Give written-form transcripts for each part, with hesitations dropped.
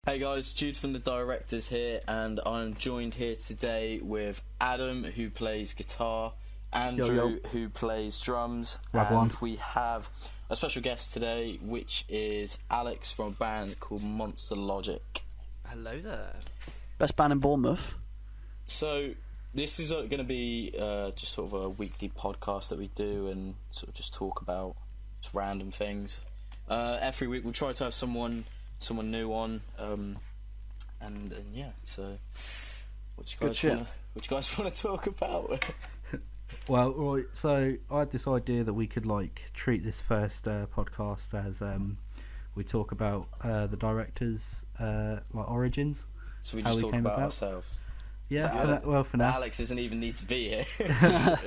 Hey guys, Jude from the Directors here, and I'm joined here today with Adam, who plays guitar, Andrew, who plays drums, and we have a special guest today, which is Alex from a band called Monster Logic. Hello there. Best band in Bournemouth. So, this is going to be just sort of a weekly podcast that we do and sort of just talk about just random things. Every week we'll try to have someone new on, and yeah. So, what you guys want to talk about? Well, right. So I had this idea that we could treat this first podcast as we talk about the directors' origins. So we just talk about ourselves. Yeah. So for now, Alex doesn't even need to be here.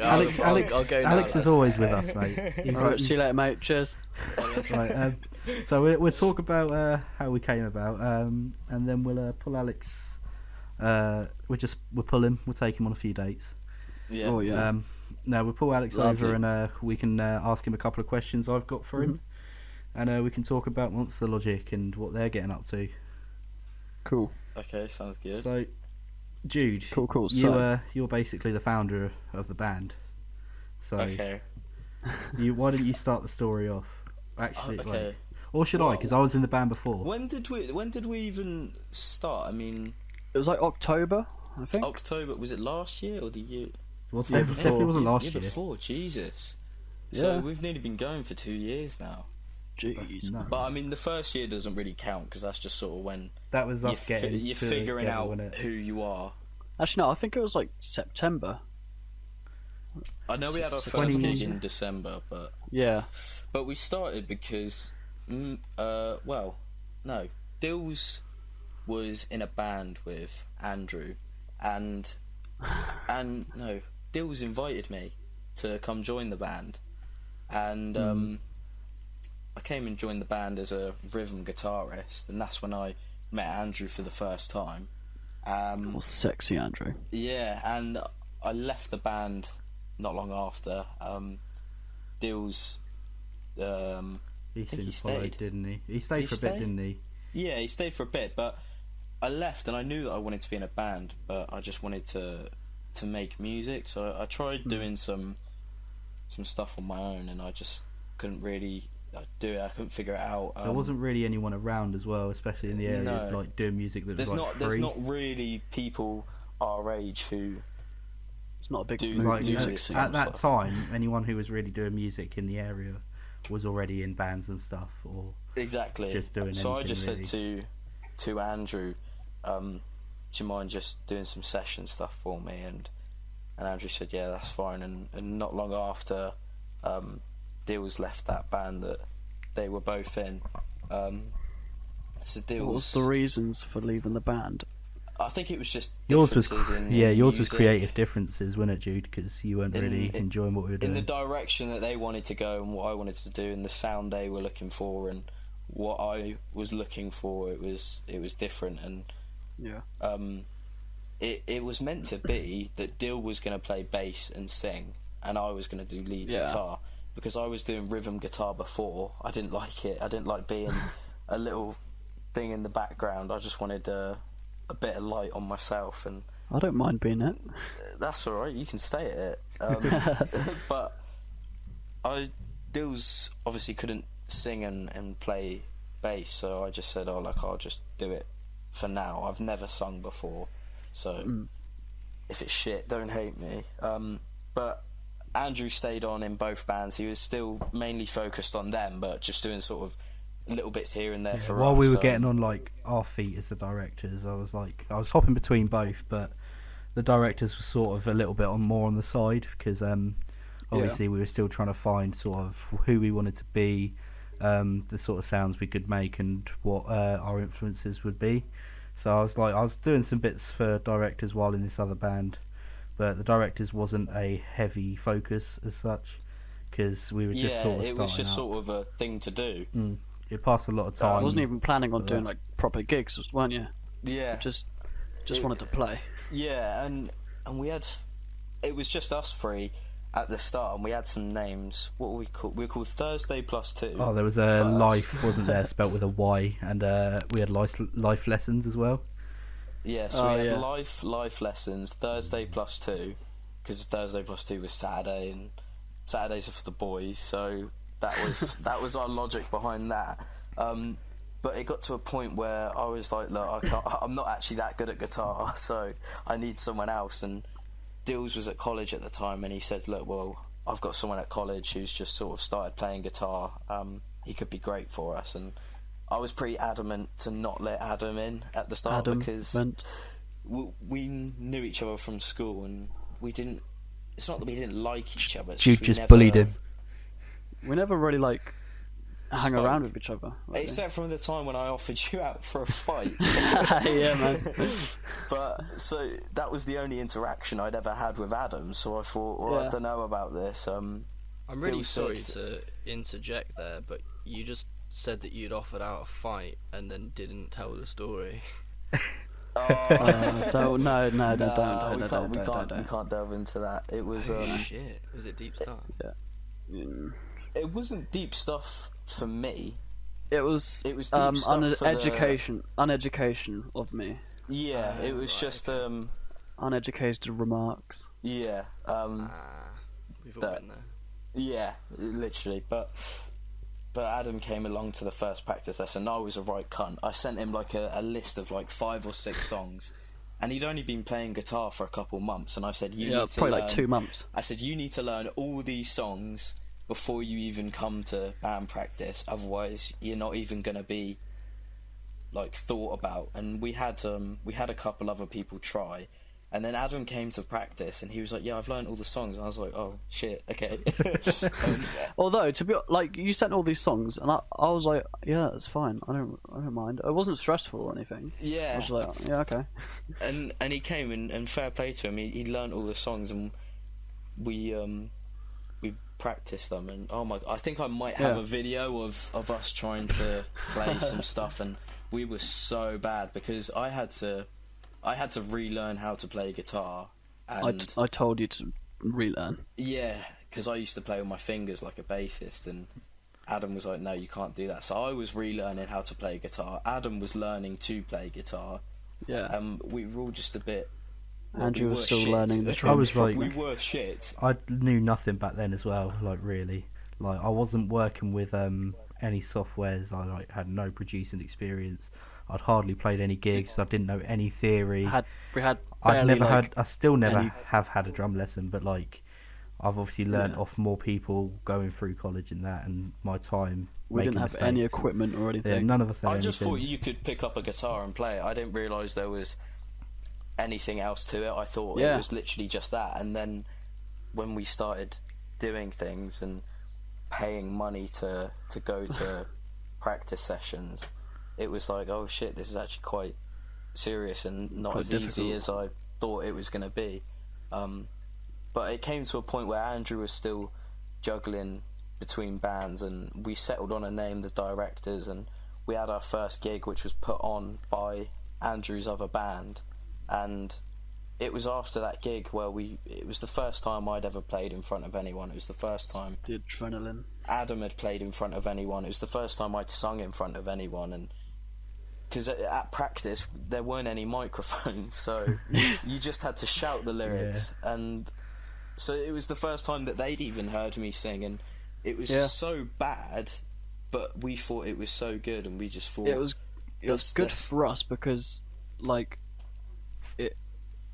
Alex is always with us, mate. Alright, see you later, mate. Cheers. Right. So we'll talk about how we came about, and then we'll pull Alex. We'll pull him. We'll take him on a few dates. Yeah. Oh yeah. No, we'll pull Alex over and we can ask him a couple of questions I've got for him, and we can talk about Monster Logic and what they're getting up to. Cool. Okay, sounds good. So, Jude, cool. You're basically the founder of the band. So, okay. Why didn't you start the story off? Actually, okay. Or should I? Because I was in the band before. When did we even start? I mean, it was like October, I think. October, was it last year or the year? Well, definitely wasn't last year. Before, Jesus. Yeah. So we've nearly been going for 2 years now. Jeez. Nice. But I mean, the first year doesn't really count because that's just sort of when that was us you're figuring out who you are. Actually, no, I think it was like September. I know we had our first gig in December, but yeah. But we started because, Dills was in a band with Andrew, and Dills invited me to come join the band, and I came and joined the band as a rhythm guitarist, and that's when I met Andrew for the first time. Sexy Andrew. Yeah, and I left the band not long after. Dills, he stayed, didn't he? He stayed for a bit, didn't he? Yeah, he stayed for a bit, but I left, and I knew that I wanted to be in a band, but I just wanted to make music. So I tried doing some stuff on my own, and I just couldn't really do it. I couldn't figure it out. There wasn't really anyone around as well, especially in the area doing music that was free. There's not really people our age who. It's not a big music at that time. Anyone who was really doing music in the area was already in bands and stuff, or exactly just doing. So I just really. said to Andrew, do you mind just doing some session stuff for me? And Andrew said, yeah, that's fine. And not long after, Dills left that band that they were both in. So Dills. What was the reasons for leaving the band? I think it was just yours was yours was creative differences, wasn't it, Jude? Because you weren't really enjoying what we were doing. In the direction that they wanted to go and what I wanted to do, and the sound they were looking for, and what I was looking for, it was different. And yeah, it was meant to be that Dill was going to play bass and sing, and I was going to do lead guitar, because I was doing rhythm guitar before. I didn't like it. I didn't like being a little thing in the background. I just wanted a bit of light on myself, and I don't mind being it. That's all right. You can stay at it. But Dills obviously couldn't sing and play bass, so I just said, I'll just do it for now. I've never sung before, so if it's shit, don't hate me. But Andrew stayed on in both bands. He was still mainly focused on them, but just doing sort of little bits here and there for us. While we were getting on our feet as the directors, I was hopping between both, but the directors were sort of a little bit more on the side, because obviously we were still trying to find sort of who we wanted to be, the sort of sounds we could make, and what our influences would be. So I was doing some bits for directors while in this other band, but the directors wasn't a heavy focus as such, because we were just sort of it was starting just out. sort of a thing to do. It passed a lot of time. I wasn't even planning on doing proper gigs, weren't you? Yeah, just wanted to play. Yeah, and we had, it was just us three, at the start, and we had some names. What were we called? We were called Thursday Plus Two. Oh, there was a first. life, wasn't there, spelt with a Y, and we had life lessons as well. Yeah, so we had life lessons, Thursday Plus Two, because Thursday Plus Two was Saturday, and Saturdays are for the boys. So that was our logic behind that. But it got to a point where I was like, look, I'm not actually that good at guitar, so I need someone else. And Dills was at college at the time, and he said, look, well, I've got someone at college who's just sort of started playing guitar. He could be great for us. And I was pretty adamant to not let Adam in at the start because we knew each other from school, and we didn't. It's not that we didn't like each other. Jude just bullied him. We never really hang around with each other. Really. Except from the time when I offered you out for a fight. Yeah, man. But so that was the only interaction I'd ever had with Adam. So I thought, well, I don't know about this. I'm really sorry to interject there, but you just said that you'd offered out a fight and then didn't tell the story. Don't. We can't delve into that. It was shit. Was it deep stuff? Yeah. It wasn't deep stuff for me. It was deep stuff for uneducation of me. Yeah, it was just uneducated remarks. Yeah. We've all been there. Yeah, literally. But Adam came along to the first practice lesson. I was a right cunt. I sent him like a list of like 5 or 6 songs, and he'd only been playing guitar for a couple months. And I said, you need to probably learn, like 2 months. I said, you need to learn all these songs before you even come to band practice. Otherwise, you're not even gonna be like thought about. And we had a couple other people try. And then Adam came to practice, and he was like, "Yeah, I've learned all the songs." And I was like, "Oh shit, okay." Although to be like, you sent all these songs, and I was like, "Yeah, it's fine. I don't mind." It wasn't stressful or anything. Yeah. I was like, "Yeah, okay." And he came and fair play to him. He learned all the songs, and we practiced them. And oh my, I think I might have a video of us trying to play some stuff, and we were so bad because I had to relearn how to play guitar. And I told you to relearn. Yeah, because I used to play with my fingers like a bassist, and Adam was like, no, you can't do that. So I was relearning how to play guitar. Adam was learning to play guitar. Yeah. We were all just a bit... Andrew was still learning the drums. I was like... We were shit. I knew nothing back then as well, like really. Like I wasn't working with any softwares. I like had no producing experience. I'd hardly played any gigs. I didn't know any theory. I still never have had a drum lesson, but like I've obviously learnt off more people going through college and that, and my time. We didn't have any equipment or anything. Yeah, none of us had I just anything. thought you could pick up a guitar and play it. I didn't realise there was anything else to it. I thought it was literally just that. And then when we started doing things and paying money to go to practice sessions, it was like, oh shit, this is actually quite serious and not as easy as I thought it was going to be. But it came to a point where Andrew was still juggling between bands, and we settled on a name, the Directors, and we had our first gig, which was put on by Andrew's other band. And it was after that gig where it was the first time I'd ever played in front of anyone. It was the first time the adrenaline. Adam had played in front of anyone. It was the first time I'd sung in front of anyone. And because at practice there weren't any microphones, so you just had to shout the lyrics. And so it was the first time that they'd even heard me sing, and it was so bad, but we thought it was so good, and we just thought it was good for us because like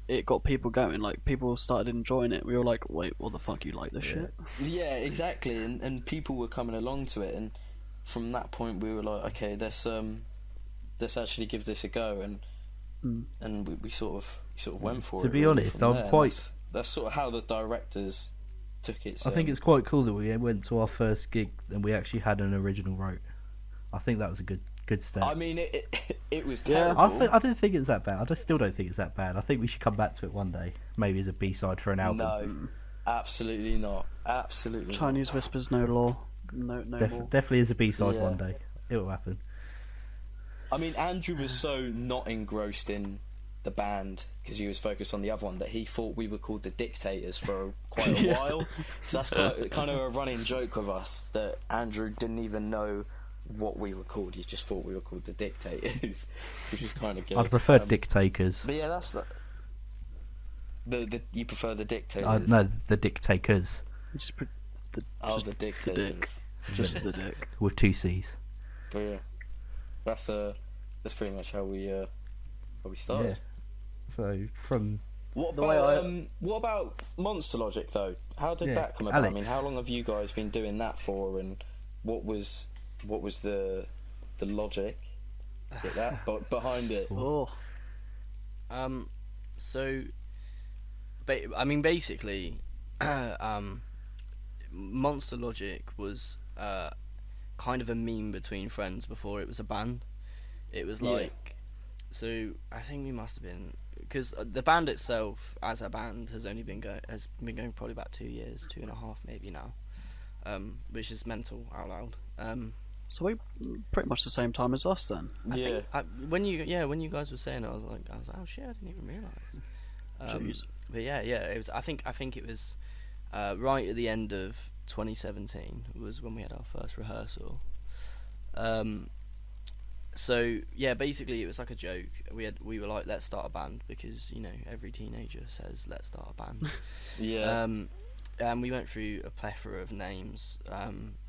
it got people going. Like people started enjoying it. We were like, wait, what the fuck, you like this shit? Yeah, exactly. And people were coming along to it, and from that point we were like, okay, let's actually give this a go, and we sort of went for it. To be honest, I'm quite. That's sort of how the Directors took it. So. I think it's quite cool that we went to our first gig and we actually had an original wrote. I think that was a good step. I mean, it was terrible. I don't think it's that bad. I still don't think it's that bad. I think we should come back to it one day, maybe as a B-side for an album. No, absolutely not. Absolutely. Chinese not. Whispers, no law, no more. Definitely as a B-side one day. It will happen. I mean, Andrew was so not engrossed in the band, because he was focused on the other one, that he thought we were called the Dictators for quite a while. So that's kind of a running joke with us, that Andrew didn't even know what we were called. He just thought we were called the Dictators, which is kind of good. I'd prefer Dictators. But yeah, that's the you prefer the Dictators? No, the Dictators. The Dictators. The dick. Just the dick. With 2 C's. But yeah, that's pretty much how we started. Yeah. So from What about Monster Logic though? How did that come about? Alex. I mean, how long have you guys been doing that for, and what was the logic? Get that? But behind it. Oh. So, I mean, basically, Monster Logic was kind of a meme between friends before it was a band. It was like, so I think we must have been, because the band itself as a band has been going probably about 2 years, 2.5 maybe now, which is mental out loud. So we pretty much the same time as us then. When you guys were saying it, I was like, oh shit, I didn't even realise. But it was. I think it was right at the end of 2017 was when we had our first rehearsal. So yeah, basically it was like a joke. We were like, let's start a band, because every teenager says let's start a band. And we went through a plethora of names.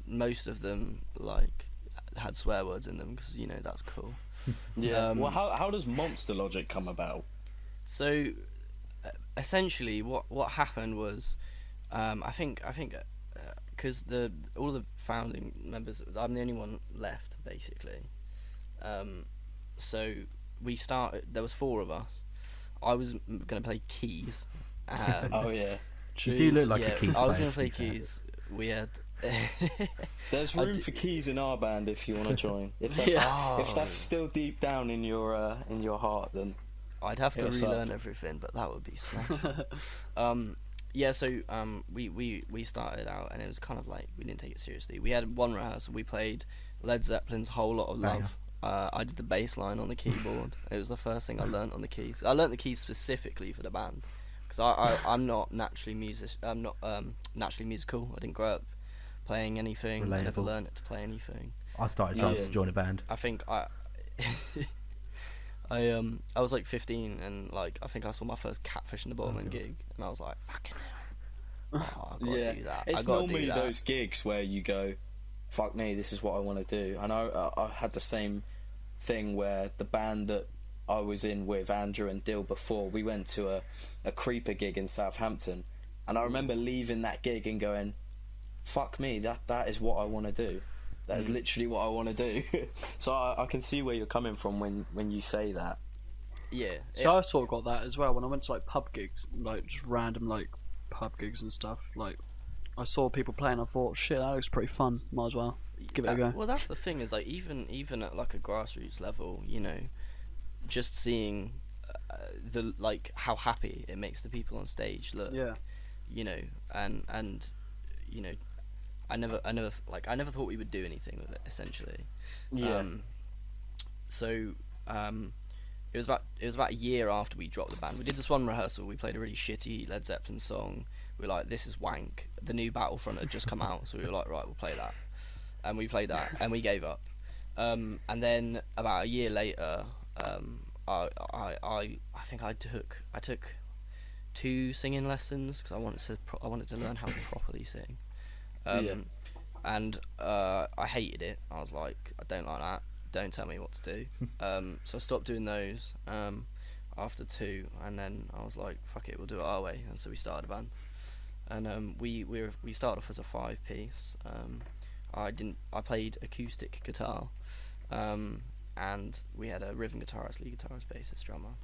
Most of them like had swear words in them, because that's cool. Well, how does Monster Logic come about? So essentially what happened was, I think because all the founding members, I'm the only one left basically. So we started. There was 4 of us. I was gonna play keys. Oh yeah. You do look like a keys player. I was gonna play keys. We had. There's room for keys in our band if you want to join. If that's still deep down in your heart, then I'd have to relearn everything, but that would be smash. So we started out, and it was kind of like we didn't take it seriously. We had one rehearsal. We played Led Zeppelin's Whole Lot of Love. I did the bass line on the keyboard. It was the first thing I learnt on the keys. I learnt the keys specifically for the band, because I'm not naturally naturally musical. I didn't grow up playing anything. Relatable. I never learned to play anything. I started trying to join a band. I think I was like 15, and like I think I saw my first Catfish in the Bottom gig, and I was like, fucking hell, I've got to do that. It's normally those gigs where you go, fuck me, this is what I want to do. And I had the same thing where the band that I was in with Andrew and Dill before, we went to a Creeper gig in Southampton, and I remember leaving that gig and going, fuck me, that is what I want to do. That is literally what I want to do. So I can see where you're coming from when you say that. Yeah. So I sort of got that as well when I went to like pub gigs, like just random like pub gigs and stuff. Like I saw people playing, I thought, shit, that looks pretty fun. Might as well give it a go. Well, that's the thing, is like even at like a grassroots level, just seeing the like how happy it makes the people on stage look. Yeah. And I never thought we would do anything with it, essentially. Yeah. It was about a year after we dropped the band. We did this one rehearsal. We played a really shitty Led Zeppelin song. We were like, this is wank. The new Battlefront had just come out, so we were like, right, we'll play that. And we played that, and we gave up. And then about a year later, I think I took 2 singing lessons, because I wanted to learn how to properly sing. And I hated it. I was like, I don't like that. Don't tell me what to do. So I stopped doing those after 2, and then I was like, fuck it, we'll do it our way. And so we started a band, and we started off as a 5-piece. I played acoustic guitar, and we had a rhythm guitarist, lead guitarist, bassist, drummer.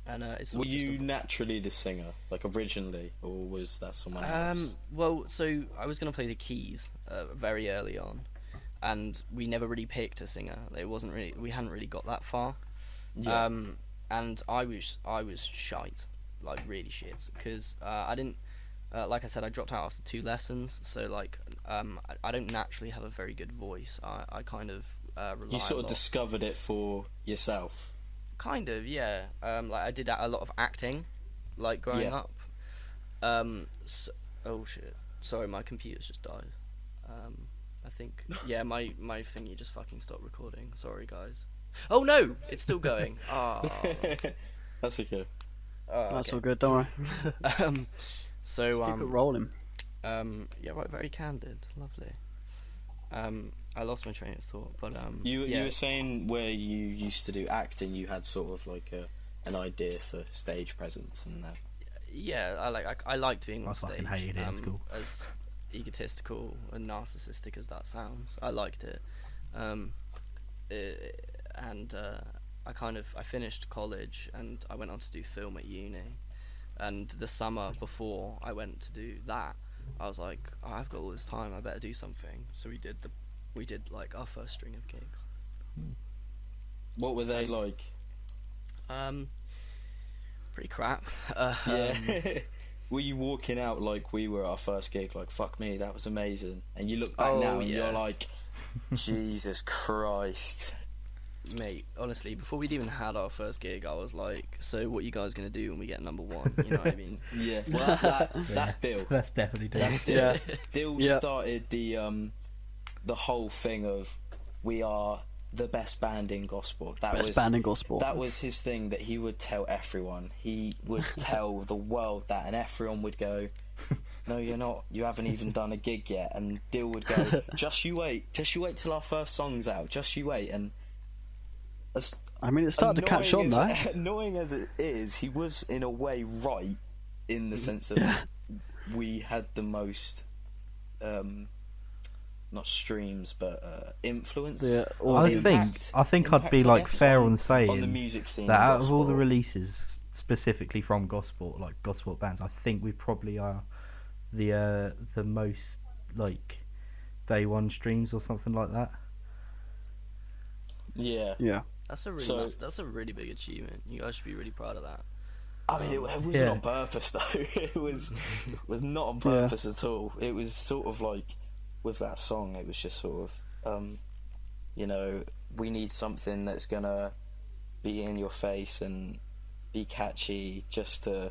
And were you naturally the singer, like originally, or was that someone else? Well, so I was going to play the keys very early on, and we never really picked a singer. We hadn't really got that far. Yeah. And I was shite, like really shit, because I didn't. Like I said, I dropped out after 2 lessons, so like I don't naturally have a very good voice. I kind of rely. You sort a of lot. discovered it for yourself. Kind of, yeah. Like I did a lot of acting, like growing Yeah. up. Oh shit! Sorry, my computer's just died. I think my thingy just fucking stopped recording. Sorry, guys. Oh no, it's still going. Ah. That's okay. That's Okay. all good. Don't worry. So Keep it rolling. yeah, right. Very candid. Lovely. I lost my train of thought, but You were saying where you used to do acting, you had sort of like an idea for stage presence and that. yeah, I liked being on I stage. fucking hated it at school. As egotistical and narcissistic as that sounds, I liked it. And I finished college and I went on to do film at uni. And the summer before I went to do that, I was like, oh, I've got all this time, I better do something. So we did like our first string of gigs. What were they like? Pretty crap. Yeah. Were you walking out like we were our first gig, like fuck me, that was amazing? And you look back now and you're like, Jesus Christ. Mate, honestly, before we'd even had our first gig, I was like, so what you guys gonna do when we get number one? You know what I mean? Yeah, well that's Dill. That's definitely Dill. That's Dill. Yeah. Dill started the whole thing of we are the best band in gospel. Best band in gospel. That was his thing that he would tell everyone. He would tell the world that, and everyone would go, no, you're not. You haven't even done a gig yet. And Dill would go, just you wait till our first song's out. Just you wait. And I mean, it started to catch on, though. Annoying as it is, he was in a way right in the sense that we had the most, not streams, but influence. Yeah, I think I'd be like fair on saying on the music scene that in out of all the gospel. releases, specifically from gospel, like gospel bands, I think we probably are the most like day one streams or something like that. Yeah. Yeah. That's a really that's a really big achievement. You guys should be really proud of that. I mean, it wasn't on purpose though. It was not on purpose at all. It was sort of like with that song. It was just sort of, we need something that's gonna be in your face and be catchy, just to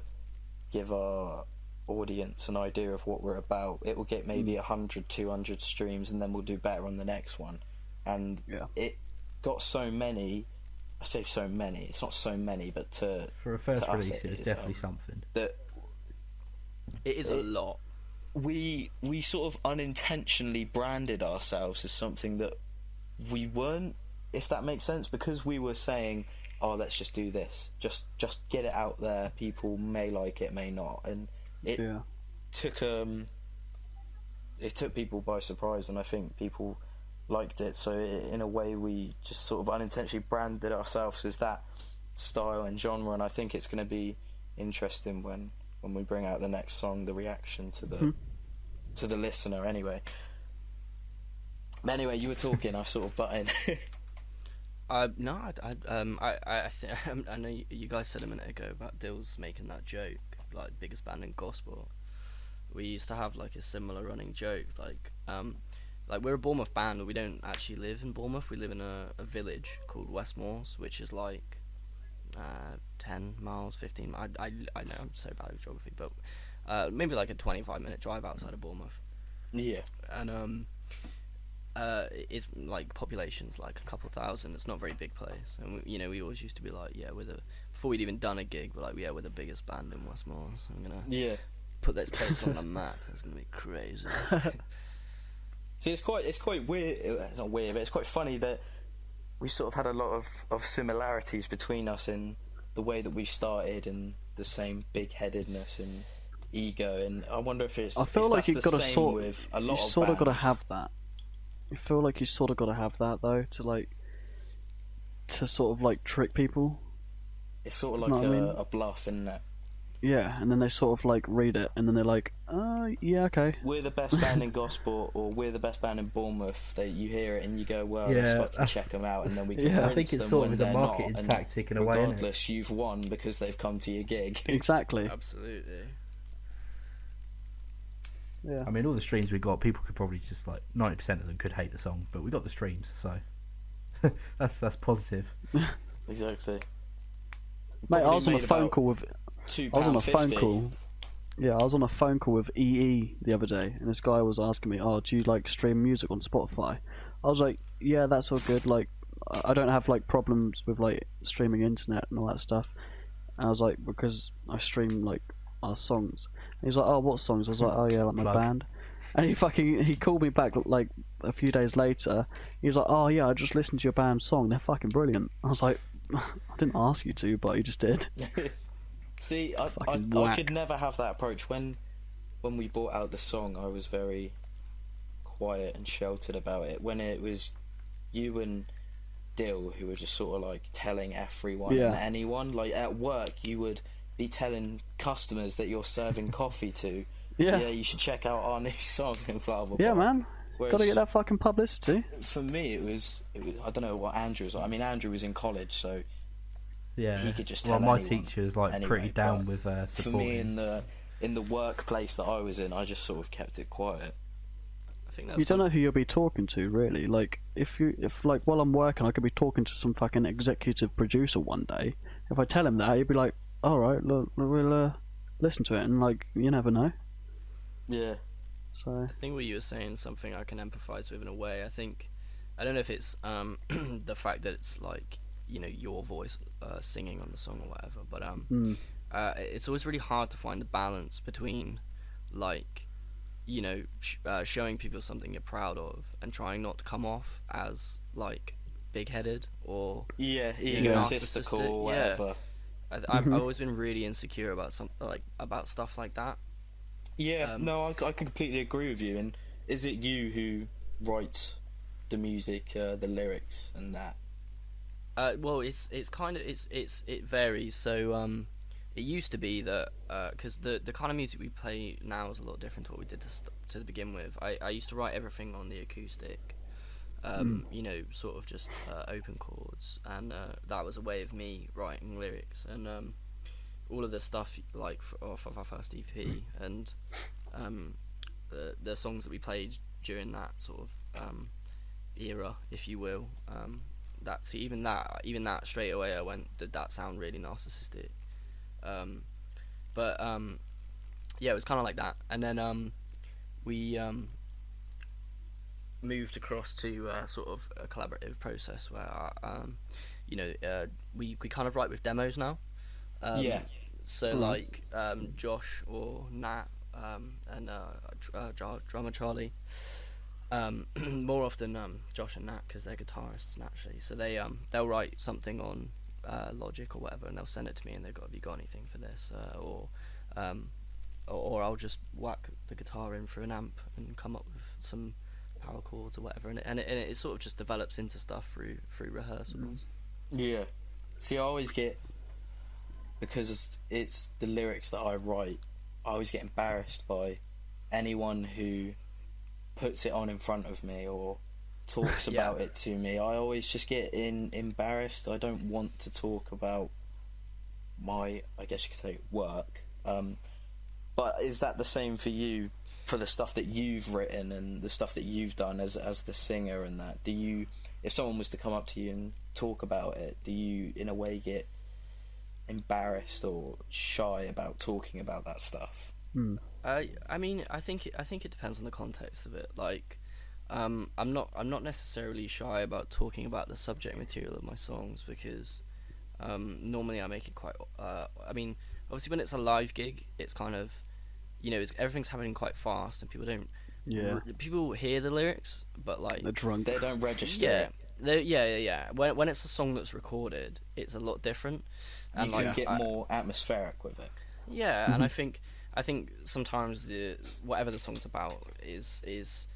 give our audience an idea of what we're about. It will get maybe 100, 200 streams, and then we'll do better on the next one. And it got so many. I say so many. It's not so many, but for a first release, it was definitely something. That it is a lot. We sort of unintentionally branded ourselves as something that we weren't, if that makes sense, because we were saying, "Oh, let's just do this. Just get it out there. People may like it, may not," and it took people by surprise, and I think people liked it. So in a way, we just sort of unintentionally branded ourselves as that style and genre, and I think it's going to be interesting when we bring out the next song, the reaction to the listener. Anyway, you were talking. I sort of butt in. No, I think I know you guys said a minute ago about Dills making that joke, like biggest band in gospel. We used to have like a similar running joke, like we're a Bournemouth band, but we don't actually live in Bournemouth. We live in a village called Westmoors, which is like 10 miles, 15 miles. I know I'm so bad with geography, but maybe like a 25-minute drive outside of Bournemouth. Yeah. And it's like population's like a couple thousand. It's not a very big place, and we always used to be like, before we'd even done a gig, we're like, we're the biggest band in Westmoors. I'm gonna put this place on the map. It's gonna be crazy. See, it's quite weird. It's not weird, but it's quite funny that we sort of had a lot of similarities between us in the way that we started and the same big-headedness and ego. And I wonder if it's. I feel like you've got to sort with a lot you of sort of got to bands. have that. I feel like you sort of got to have that though to sort of like trick people. It's sort of like a bluff, isn't it? Yeah, and then they sort of like read it, and then they're like, yeah, okay. We're the best band in gospel, or we're the best band in Bournemouth. You hear it and you go, well, let's fucking check them out, and then we convince I think it's them sort when of as a they're marketing not, and tactic in a way. regardless, you've won because they've come to your gig. Exactly. Absolutely. Yeah. I mean, all the streams we got, people could probably just like 90% of them could hate the song, but we got the streams, so that's positive. Exactly. Mate, I probably was on a made phone about call with. £2.50. I was on a phone call. Yeah, I was on a phone call with EE the other day, and this guy was asking me, "Oh, do you like stream music on Spotify?" I was like, "Yeah, that's all good. Like, I don't have like problems with like streaming internet and all that stuff." And I was like, "Because I stream like our songs." And he's like, "Oh, what songs?" I was like, "Oh yeah, like my Plug. band." And he called me back like a few days later. He was like, "Oh yeah, I just listened to your band's song. They're fucking brilliant." I was like, "I didn't ask you to, but you just did." See, I Fucking could whack. never have that approach. When we brought out the song, I was very quiet and sheltered about it. When it was you and Dill who were just sort of like telling everyone Yeah. and anyone, like at work, you would be telling customers that you're serving coffee to. Yeah. Yeah, you should check out our new song and blah blah blah. Yeah, man. Whereas Gotta get that fucking publicity. for me, it was I don't know what Andrew was like. I mean, Andrew was in college, so Yeah. he could just well, tell my anyone teacher was like anyway, pretty down but with for supporting. me in the workplace that I was in, I just sort of kept it quiet. I think that's You don't know who you'll be talking to, really. Like, if like while I'm working, I could be talking to some fucking executive producer one day. If I tell him that, he'd be like, "All right, look, we'll listen to it," and like, you never know. Yeah. So I think what you were saying is something I can empathise with in a way. I don't know if it's the fact that it's like, you know, your voice singing on the song or whatever, but it's always really hard to find the balance between, like, you know, showing people something you're proud of and trying not to come off as like big-headed or Yeah, you know, egotistical narcissistic. or whatever. I've always been really insecure about about stuff like that. Yeah, no, I completely agree with you. And is it you who writes the music, the lyrics, and that? Well, it's kind of it varies. So it used to be that because the kind of music we play now is a lot different to what we did to begin with. I used to write everything on the acoustic, you know, sort of just open chords, and that was a way of me writing lyrics and all of the stuff like off of our first EP and the songs that we played during that sort of era, if you will. That's even that straight away I went, did that sound really narcissistic? But yeah, it was kind of like that, and then we moved across to sort of a collaborative process where you know, we kind of write with demos now. Yeah. So like Josh or Nat and drummer Charlie. More often Josh and Nat, because they're guitarists naturally. So they'll write something on Logic or whatever, and they'll send it to me, and they've got, "Have you got anything for this?" Or I'll just whack the guitar in through an amp and come up with some power chords or whatever, and it sort of just develops into stuff through rehearsals. Yeah. See, I always get, because it's the lyrics that I write, I always get embarrassed by anyone who puts it on in front of me or talks Yeah. about it to me. I always just get embarrassed. I don't want to talk about my, I guess you could say, work. But is that the same for you, for the stuff that you've written and the stuff that you've done as the singer and that? Do you, if someone was to come up to you and talk about it, do you in a way get embarrassed or shy about talking about that stuff? I mean, I think it depends on the context of it. Like, I'm not necessarily shy about talking about the subject material of my songs because normally I make it quite. I mean, obviously when it's a live gig, it's kind of, you know, everything's happening quite fast and people don't. yeah, People hear the lyrics, but like they're drunk. They don't register yeah. it. Yeah. When it's a song that's recorded, it's a lot different. And You can like, get more atmospheric with it. yeah, and I think sometimes whatever the song's about is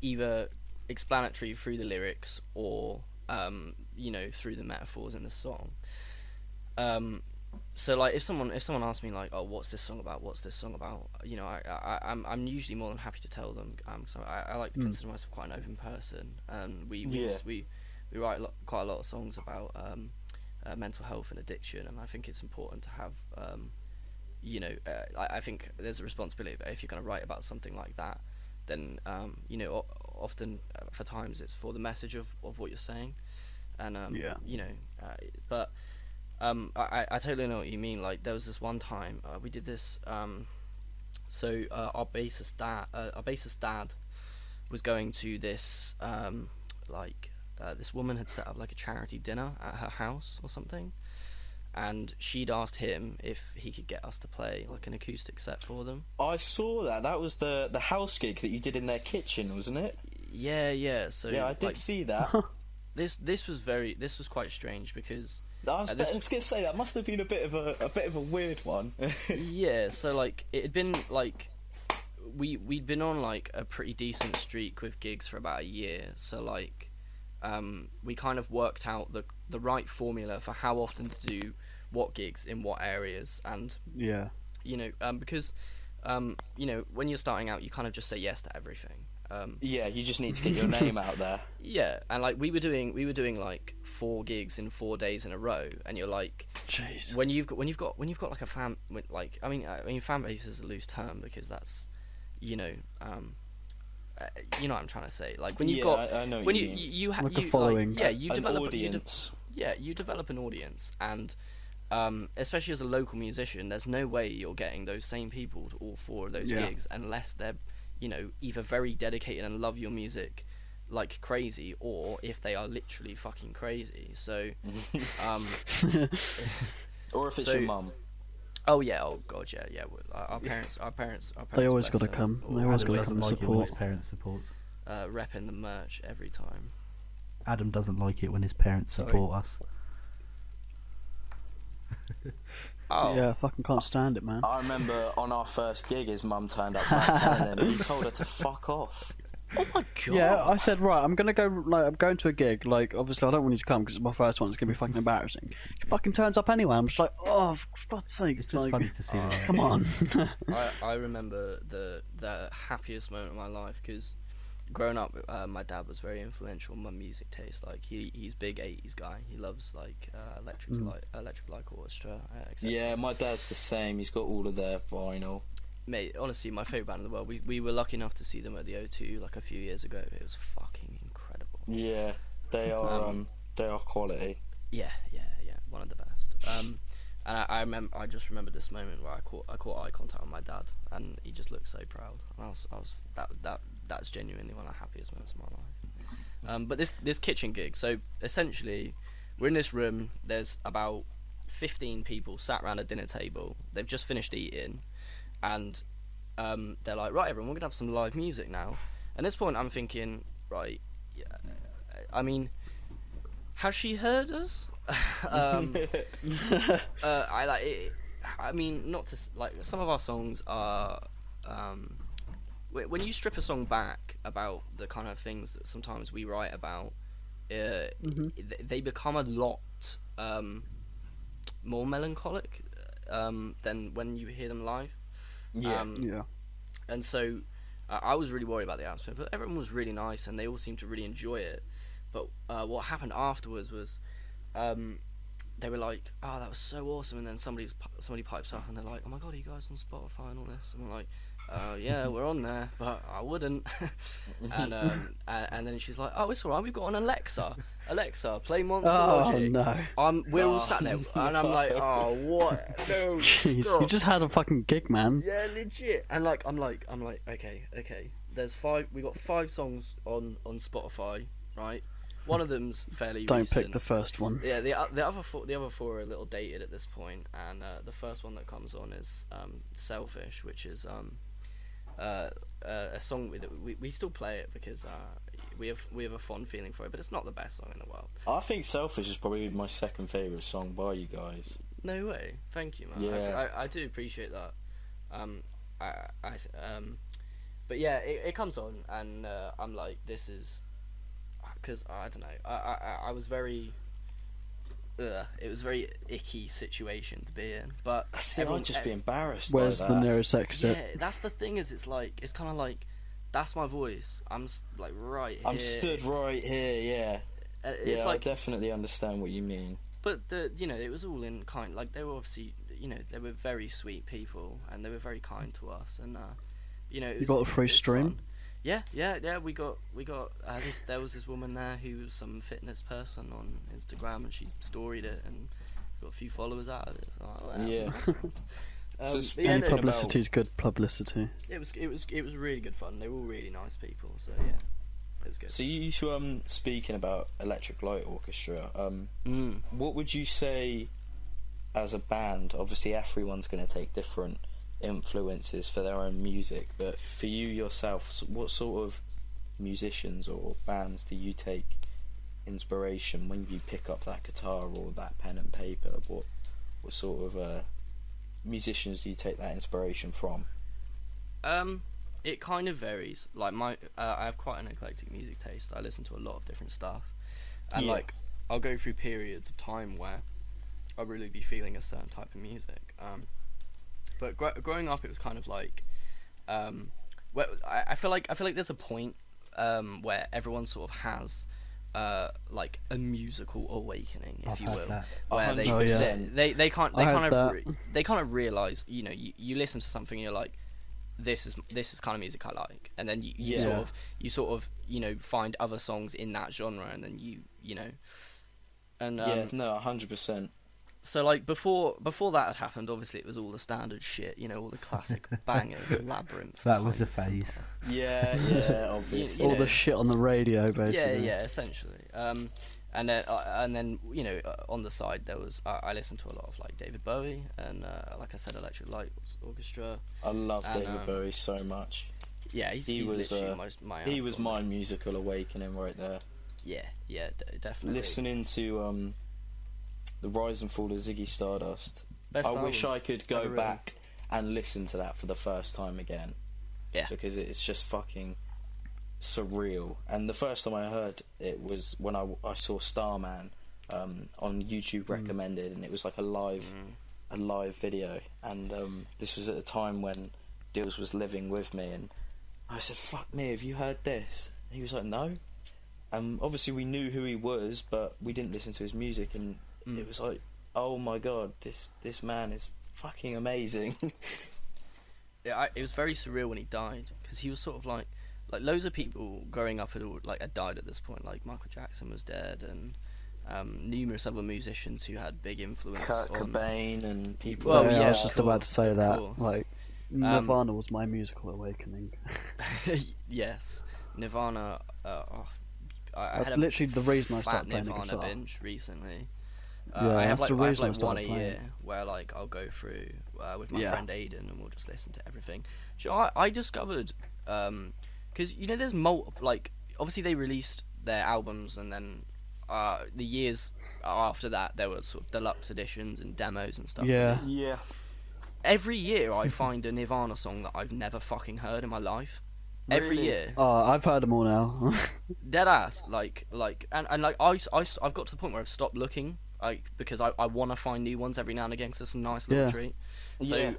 either explanatory through the lyrics or you know, through the metaphors in the song. So like if someone asks me like, "Oh, what's this song about? What's this song about?" You know, I'm usually more than happy to tell them. So I like to consider myself quite an open person. We write quite a lot of songs about mental health and addiction, and I think it's important to have you know, I think there's a responsibility that if you're going to write about something like that, then you know, often for times it's for the message of what you're saying, and Yeah. you know, but I totally know what you mean. Like there was this one time we did this. So our bassist dad was going to this this woman had set up like a charity dinner at her house or something, and she'd asked him if he could get us to play like an acoustic set for them. I saw that. That was the house gig that you did in their kitchen, wasn't it? Yeah. So yeah, I did see that. This was quite strange because I was gonna say that must have been a bit of a weird one. yeah. So like it had been like we'd been on like a pretty decent streak with gigs for about a year. So like we kind of worked out the right formula for how often to do what gigs in what areas, and Yeah. Because when you're starting out, you kind of just say yes to everything. Yeah, you just need to get your name out there. Yeah, and like we were doing like 4 gigs in 4 days in a row, and you're like, Jeez. when you've got like a fan, like I mean fan base is a loose term because that's you know what I'm trying to say. Like when you've got I know when what you mean. you have Like a following. you An develop audience. you develop an audience, and especially as a local musician, there's no way you're getting those same people to all 4 of those Yeah. gigs unless they're either very dedicated and love your music like crazy, or if they are literally fucking crazy. So Or if it's So- your mum. oh yeah, oh god, yeah. Our parents. They always bless gotta them, come. or They always Adam gotta doesn't come and like it when support. his parents support. repping the merch every time. Adam doesn't like it when his parents Sorry. support us. Oh Yeah, I fucking can't stand it, man. I remember on our first gig, his mum turned up flat telling him. He told her to fuck off. oh my god. Yeah, I said, right, I'm gonna go, like, I'm going to a gig, like, obviously I don't want you to come because it's my first one, it's gonna be fucking embarrassing. He fucking turns up anyway, I'm just like, oh, for God's sake, It's just like, funny to see that. come on. I remember the happiest moment of my life because growing up, my dad was very influential in my music taste. Like he's big 80s guy. He loves like electric light orchestra. Etc. Yeah, my dad's the same. He's got all of their vinyl. Mate, honestly, my favourite band in the world. We were lucky enough to see them at the O2 like a few years ago. It was fucking incredible. Yeah, they are quality. Yeah, one of the best. And I just remember this moment where I caught eye contact with my dad, and he just looked so proud. And I was that's genuinely one of the happiest moments of my life. But this kitchen gig, so essentially, we're in this room. There's about 15 people sat around a dinner table. They've just finished eating, and they're like, right, everyone, we're gonna have some live music now. At this point, I'm thinking, right, yeah, I mean, has she heard us? I like it. I mean, not to like some of our songs are. When you strip a song back about the kind of things that sometimes we write about, they become a lot more melancholic than when you hear them live. Yeah. Yeah. And so I was really worried about the atmosphere, but everyone was really nice and they all seemed to really enjoy it. But what happened afterwards was they were like, "Oh, that was so awesome," and then somebody pipes up and they're like, "Oh my god, are you guys on Spotify and all this?" And we're like, "Yeah, we're on there, but I wouldn't." and then she's like, "Oh, it's alright. We've got an Alexa. Alexa, play Monster Oh, Logic." no. We're all sat there, and I'm like, "Oh, what? No, Jeez, stop." you just had a fucking gig, man. Yeah, legit. And like, I'm like, okay. There's 5. We got 5 songs on Spotify, right? One of them's fairly Don't recent. pick the first one. Yeah, the other 4 are a little dated at this point, and the first one that comes on is "Selfish," which is a song that we still play it because we have a fond feeling for it, but it's not the best song in the world. I think "Selfish" is probably my second favourite song by you guys. No way, thank you, man. Yeah. I do appreciate that. But yeah, it comes on, and I'm like, this is. Because I don't know, I was very. It was a very icky situation to be in, but See, I'd just be embarrassed Where's by the that. nearest exit? yeah, that's the thing. Is it's kind of like, that's my voice. I'm like right here. I'm stood right here, yeah. It's Yeah, like, I definitely understand what you mean. but it was all in kind. Like they were obviously, they were very sweet people, and they were very kind to us, and it was, got a free it was stream? fun. Yeah. We got there was this woman there who was some fitness person on Instagram, and she storied it, and got a few followers out of it. So I'm like, well, Yeah. nice one. So But speaking yeah, Any no, about- publicity is good publicity. it was really good fun. They were all really nice people. So yeah, it was good. So you speaking about Electric Light Orchestra, what would you say as a band? Obviously everyone's going to take different influences for their own music, but for you yourself, what sort of musicians or bands do you take inspiration when you pick up that guitar or that pen and paper? What sort of musicians do you take that inspiration from? It kind of varies. Like I have quite an eclectic music taste. I listen to a lot of different stuff, and Yeah. like I'll go through periods of time where I'll really be feeling a certain type of music. But growing up, it was kind of like, well, I feel like there's a point where everyone sort of has like a musical awakening, if I've you had will, that. where 100%. they kind I had of realize, you know, you listen to something and you're like, this is kind of music I like, and then you Yeah. sort of you know, find other songs in that genre, and then you know, and Yeah, no, 100%. so like before that had happened, obviously it was all the standard shit, you know, all the classic bangers, Labyrinth. That was a Tiny phase. Temper. Yeah, obviously. You All know. the shit on the radio, Yeah, basically. yeah, essentially. And then you know, on the side there was I listened to a lot of like David Bowie and like I said, Electric Light Orchestra. I love And, David Bowie so much. Yeah, he's was, literally my He was uncle, my mate. musical awakening right there. Yeah, definitely. Listening to the Rise and Fall of Ziggy Stardust. Best I wish album I could go ever written. back and listen to that for the first time again. Yeah. Because it's just fucking surreal. And the first time I heard it was when I saw Starman on YouTube recommended, and it was like a live video. And this was at a time when Dills was living with me, and I said, "Fuck me, have you heard this?" And he was like, "No." Obviously we knew who he was, but we didn't listen to his music, and it was like, oh my god, this man is fucking amazing. Yeah, it was very surreal when he died, because he was sort of like loads of people growing up had died at this point. Like Michael Jackson was dead, and numerous other musicians who had big influence Kurt on. Cobain and people. Well, I yeah, was just of about to say of that. course. Like, Nirvana was my musical awakening. Yes, Nirvana. I That's had a literally the reason I fat started playing the Nirvana guitar. binge recently. Yeah, I have that's the like reason I one a started playing. year where like I'll go through with my Yeah. friend Aiden, and we'll just listen to everything. So I discovered because you know there's like obviously they released their albums, and then the years after that there were sort of deluxe editions and demos and stuff. Yeah. released. Yeah. Every year I find a Nirvana song that I've never fucking heard in my life. Every Really? year. Oh, I've heard them all now. Dead ass, like, and like I've got to the point where I've stopped looking, like, because I want to find new ones every now and again, because it's a nice little Yeah. treat. So, Yeah.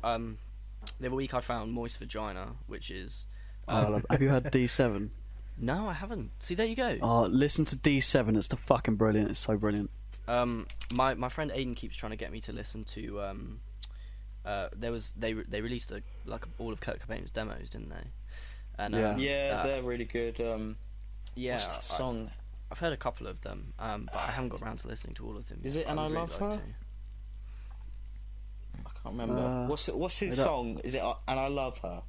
the other week I found Moist Vagina, which is, Have you heard D7? no, I haven't. See, there you go. Oh, listen to D7. It's the fucking brilliant. It's so brilliant. My friend Aiden keeps trying to get me to listen to, they released all of Kurt Cobain's demos, didn't they? And Yeah. Yeah, they're really good. yeah, What's that song? I've heard a couple of them, but I haven't got around to listening to all of them. Is yet, it but And I would really Love like Her? to. I can't remember. What's his I don't- song? Is it And I Love Her?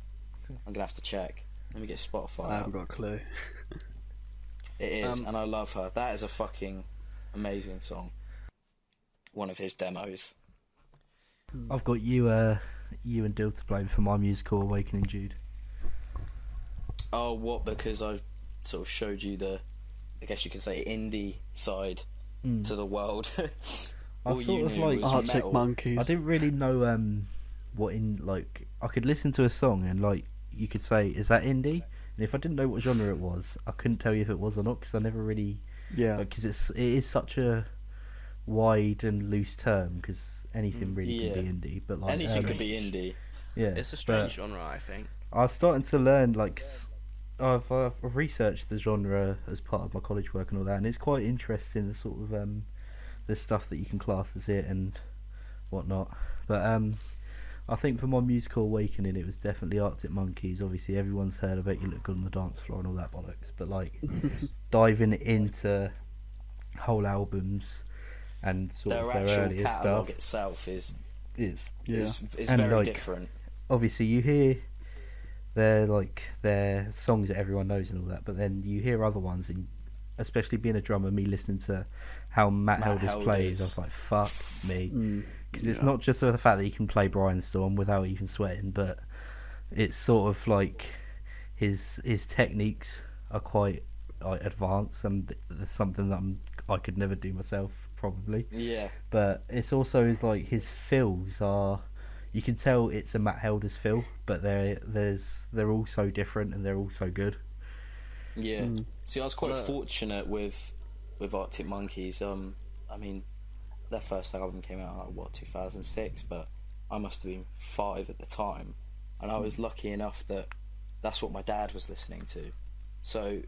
I'm gonna have to check. Let me get Spotify. I out. haven't got a clue. It is, And I Love Her. That is a fucking amazing song. One of his demos. I've got you and Dill to blame for my musical awakening, Jude. Oh, what? Because I sort of showed you the, I guess you could say, indie side to the world. All sort you of knew like was Arctic metal. Monkeys. I didn't really know what in like I could listen to a song and like you could say, is that indie? And if I didn't know what genre it was, I couldn't tell you if it was or not, because I never really Yeah. because it is such a wide and loose term, because anything really Yeah. can be indie, but like Anything could be indie. yeah, It's a strange genre, I think. I was starting to learn like I've researched the genre as part of my college work and all that, and it's quite interesting, the sort of the stuff that you can class as it and whatnot. But I think for my musical awakening, it was definitely Arctic Monkeys. Obviously, everyone's heard about You Look Good on the Dance Floor and all that bollocks, but like diving into whole albums and sort Their of their actual earlier catalogue stuff itself is Yeah. And, very like, different. obviously you hear their songs that everyone knows and all that, but then you hear other ones, and especially being a drummer, me listening to how Matt Helders plays, I was like, fuck me, because it's not just the fact that he can play Brian Storm without even sweating, but it's sort of like his techniques are quite like advanced, and there's something that I could never do myself probably. Yeah, But it's also like his fills are, you can tell it's a Matt Helders fill, but they're all so different and they're all so good. yeah. See, I was quite Well, fortunate with Arctic Monkeys. I mean, their first album came out in, 2006, but I must have been 5 at the time, and I was lucky enough that that's what my dad was listening to. So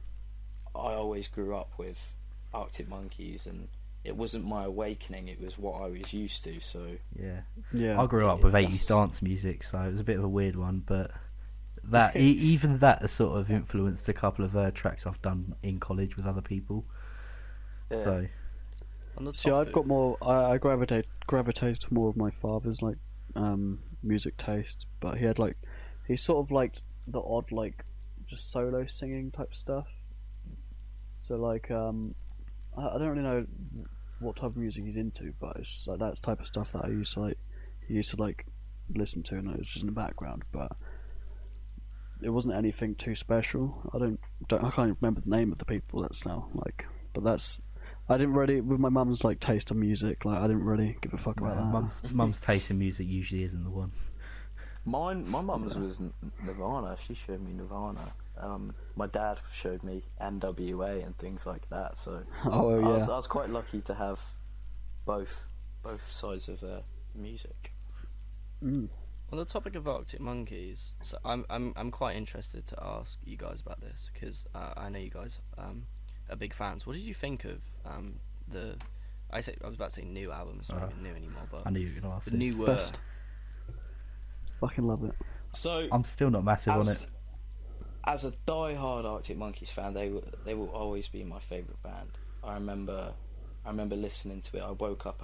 I always grew up with Arctic Monkeys, and it wasn't my awakening, it was what I was used to. So Yeah. I grew up with 80s that's- dance music, so it was a bit of a weird one, but that even that has sort of influenced a couple of tracks I've done in college with other people. yeah. So On the See, I've topic- got more. I gravitate to more of my father's like music taste, but he sort of liked the odd like just solo singing type stuff. So like I don't really know what type of music he's into, but it's just, like that's type of stuff that I used to like listen to, and it was just in the background, but it wasn't anything too special. I can't remember the name of the people that's now like, but that's. I didn't really, with my mum's like taste of music, like I didn't really give a fuck about that. mum's taste in music usually isn't the one. My mum's was Nirvana. She showed me Nirvana. My dad showed me NWA and things like that. So Oh yeah. I was quite lucky to have both sides of music. Mm. On the topic of Arctic Monkeys, so I'm quite interested to ask you guys about this because I know you guys are big fans. What did you think of I was about to say new album. It's not even new anymore, but I knew you were going to ask the this. new Best. Fucking love it. So I'm still not massive on it. as a die-hard Arctic Monkeys fan, they will always be my favourite band. I remember listening to it. I woke up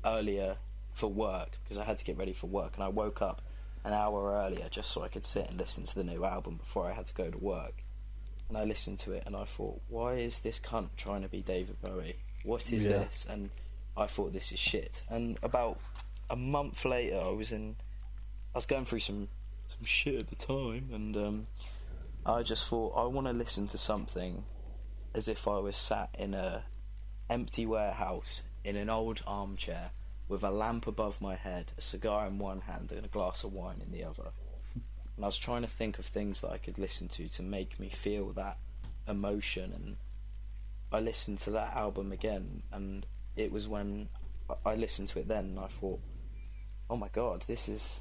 earlier for work because I had to get ready for work, and I woke up an hour earlier just so I could sit and listen to the new album before I had to go to work. And I listened to it and I thought, why is this cunt trying to be David Bowie? What is this? And I thought, this is shit. And about a month later, I was going through some shit at the time, and I just thought, I want to listen to something as if I was sat in a empty warehouse in an old armchair with a lamp above my head, a cigar in one hand and a glass of wine in the other. And I was trying to think of things that I could listen to make me feel that emotion, and I listened to that album again, and it was when I listened to it then and I thought, oh my god, this is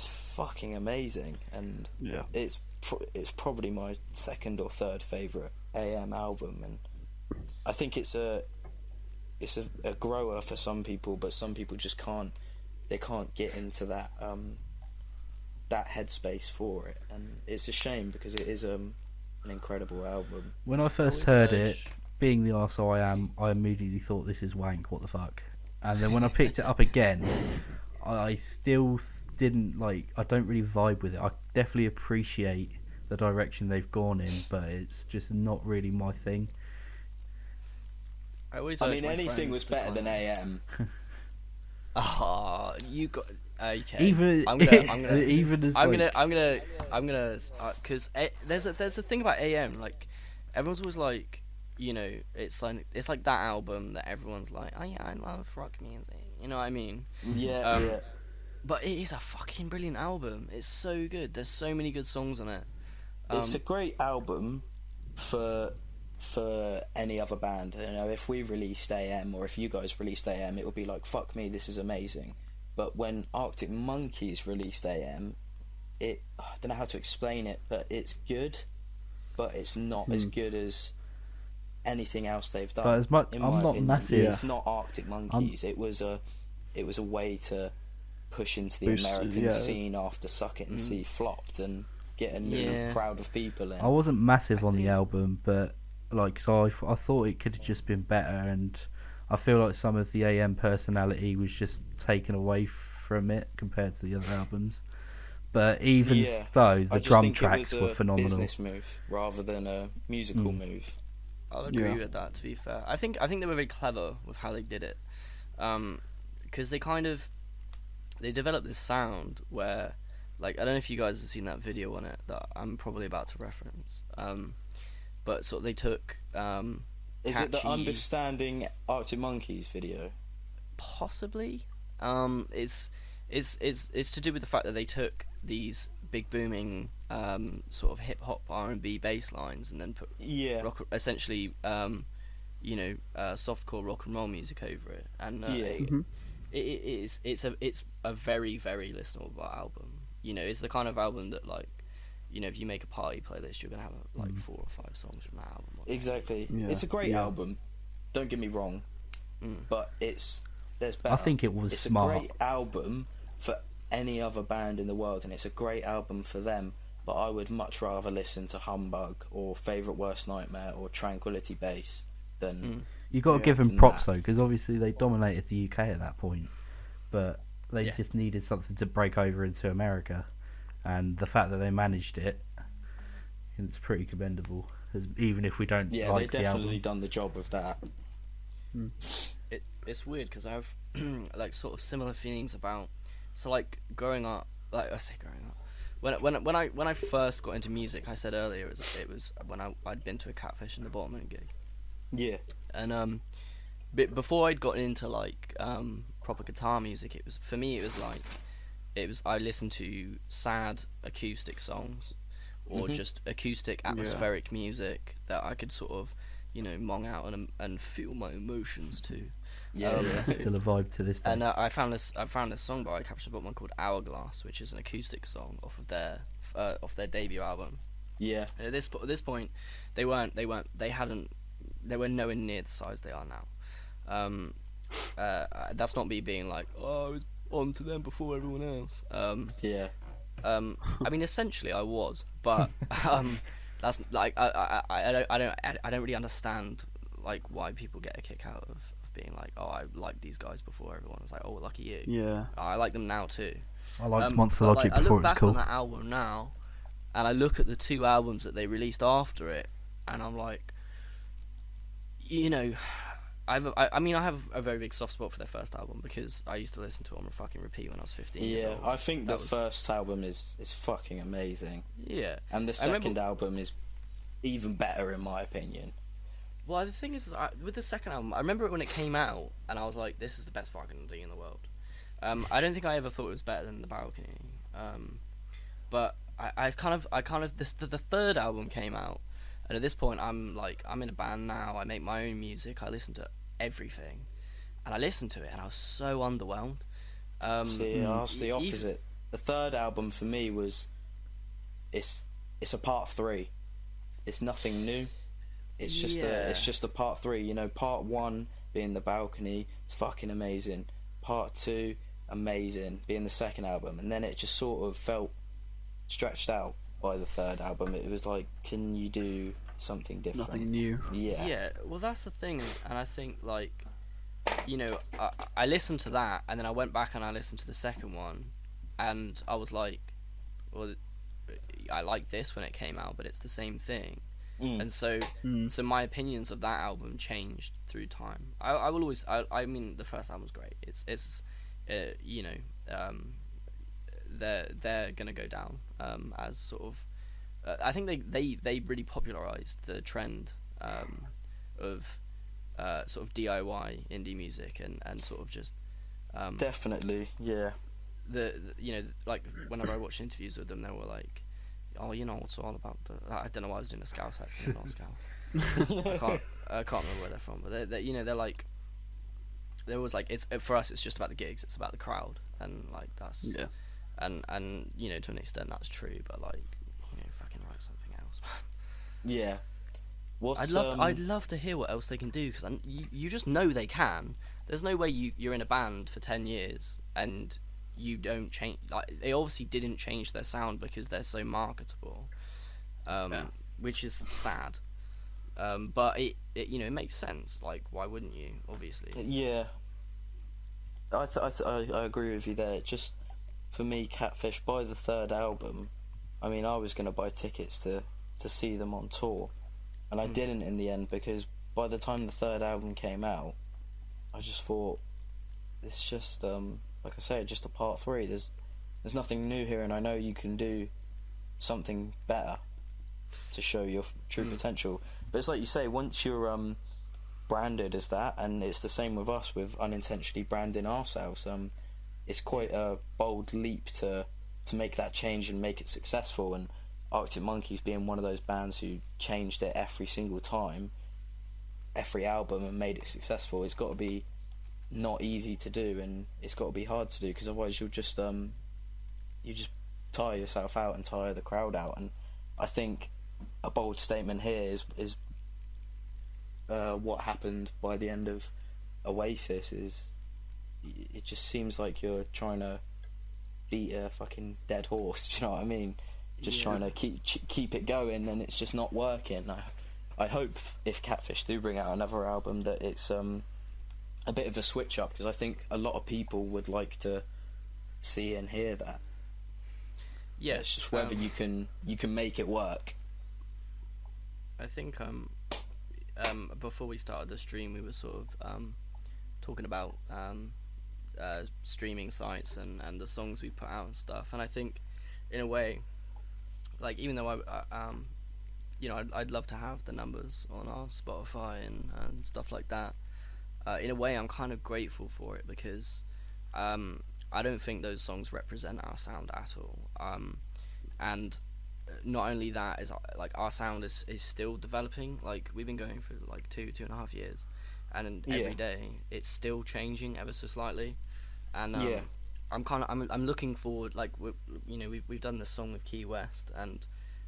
fucking amazing. And it's probably my second or third favourite AM album, and I think it's a grower for some people, but some people just can't get into that that headspace for it, and it's a shame because it is an incredible album. When I first heard it, being the arsehole I am, I immediately thought, this is wank, what the fuck. And then when I picked it up again, I still didn't I don't really vibe with it. I definitely appreciate the direction they've gone in, but it's just not really my thing. I mean, anything was better than AM. Ah, you got okay. Even I'm gonna, because there's a thing about AM. Like, everyone's always like, it's like that album that everyone's like, oh yeah, I love rock music. You know what I mean? Yeah. But it is a fucking brilliant album. It's so good. There's so many good songs on it. It's a great album for any other band. If we released AM, or if you guys released AM, it would be like, fuck me, this is amazing. But when Arctic Monkeys released AM, I don't know how to explain it, but it's good, but it's not as good as anything else they've done. But as much, in I'm my not opinion. massive. It's not Arctic Monkeys. It was a way to push into the Boost, American scene after Suck It and See flopped and get a new crowd of people in. I wasn't massive on the album, but so I thought it could have just been better, and I feel like some of the AM personality was just taken away from it compared to the other albums. But even so, the drum tracks were phenomenal. Business move rather than a musical move. I'll agree with that. To be fair, I think they were very clever with how they did it, because they developed this sound where, like, I don't know if you guys have seen that video on it that I'm probably about to reference, but sort of they took Is it the Understanding Arctic Monkeys video? Possibly. It's to do with the fact that they took these big booming sort of hip hop R&B bass lines and then put essentially softcore rock and roll music over it, and it's a very, very listenable album. You know, it's the kind of album that, like, you know, if you make a party playlist, you're gonna have like 4 or 5 songs from that album. Exactly. It's a great album. Don't get me wrong, but there's better. I think it was smart. It's a great album for any other band in the world, and it's a great album for them. But I would much rather listen to Humbug or Favourite Worst Nightmare or Tranquility Base than. You got to give them props though, because obviously they dominated the UK at that point, but they just needed something to break over into America, and the fact that they managed it, it's pretty commendable. Even if we don't like the album. They definitely done the job with that. It's weird because I have like sort of similar feelings about, so like growing up, like I say growing up, when I first got into music, I said earlier it was when I'd been to a Catfish and the Bottom gig. Yeah. And before I'd gotten into like proper guitar music, it was I listened to sad acoustic songs or just acoustic atmospheric music that I could sort of, you know, mong out and feel my emotions to. Still a vibe to this day. And I found this song by Catfish and the Bottom called Hourglass, which is an acoustic song off of their debut album. Yeah. And at this point, they were nowhere near the size they are now. That's not me being like, oh, I was on to them before everyone else. I mean, essentially I was, but that's like I don't really understand like why people get a kick out of being like, oh, I liked these guys before everyone. It's like, oh, lucky you. Yeah. I like them now too. I liked Monster Logic before it was cool. I look back on that album now, and I look at the 2 albums that they released after it, and I'm like, you know, I have a very big soft spot for their first album because I used to listen to it on a fucking repeat when I was 15 years old. I think the first album is fucking amazing. Yeah. And the second album is even better in my opinion. Well, the thing is with the second album, I remember it when it came out, and I was like, this is the best fucking thing in the world. I don't think I ever thought it was better than The Balcony. But the third album came out, and at this point I'm in a band now, I make my own music, I listen to everything, and I listened to it and I was so underwhelmed. See, I was the opposite. The third album for me was it's a part 3. It's nothing new. It's just a part 3. You know, part 1 being The Balcony, it's fucking amazing. Part 2, amazing, being the second album, and then it just sort of felt stretched out by the third album. It was like, can you do something different? Nothing new. Yeah. Well, that's the thing, and I think like, you know, I listened to that, and then I went back and I listened to the second one, and I was like, well, I liked this when it came out, but it's the same thing. And so my opinions of that album changed through time. I will always. I mean, the first album's great. It's you know, they're gonna go down as sort of. I think they really popularized the trend of sort of DIY indie music and sort of just. Definitely, yeah. The you know, like whenever I watch interviews with them, they were like, oh, you know, it's all about I don't know why I was doing a Scouse accent, not Scouse. I can't remember where they're from, but they you know, they're like, there was like, it's for us, it's just about the gigs, it's about the crowd, and like that's and you know, to an extent that's true, but like, you know, fucking write something else, man. Yeah. I'd love to hear what else they can do, because you just know they can. There's no way you're in a band for 10 years and you don't change. Like, they obviously didn't change their sound because they're so marketable, which is sad. But it makes sense. Like, why wouldn't you? Obviously. Yeah, I agree with you there. Just for me, Catfish, by the third album, I mean, I was going to buy tickets to see them on tour, and I didn't in the end, because by the time the third album came out, I just thought, it's just like I say, just a part 3. There's nothing new here, and I know you can do something better to show your true potential. But it's like you say, once you're branded as that, and it's the same with us with unintentionally branding ourselves. It's quite a bold leap to make that change and make it successful. And Arctic Monkeys being one of those bands who changed it every single time, every album, and made it successful, it's got to be not easy to do, and it's got to be hard to do, because otherwise you'll just you just tire yourself out and tire the crowd out. And I think a bold statement here is what happened by the end of Oasis. Is it just seems like you're trying to beat a fucking dead horse. Do you know what I mean? Just trying to keep it going, and it's just not working. I hope if Catfish do bring out another album that it's a bit of a switch up, because I think a lot of people would like to see and hear that. Yeah, it's just whether you can make it work. I think before we started the stream, we were sort of talking about streaming sites and the songs we put out and stuff. And I think, in a way, like, even though I'd love to have the numbers on our Spotify and stuff like that. In a way, I'm kind of grateful for it, because I don't think those songs represent our sound at all. And not only that, is like, our sound is still developing. Like, we've been going for like 2.5 years, and every day it's still changing ever so slightly. And I'm looking forward. Like, we've done this song with Key West, and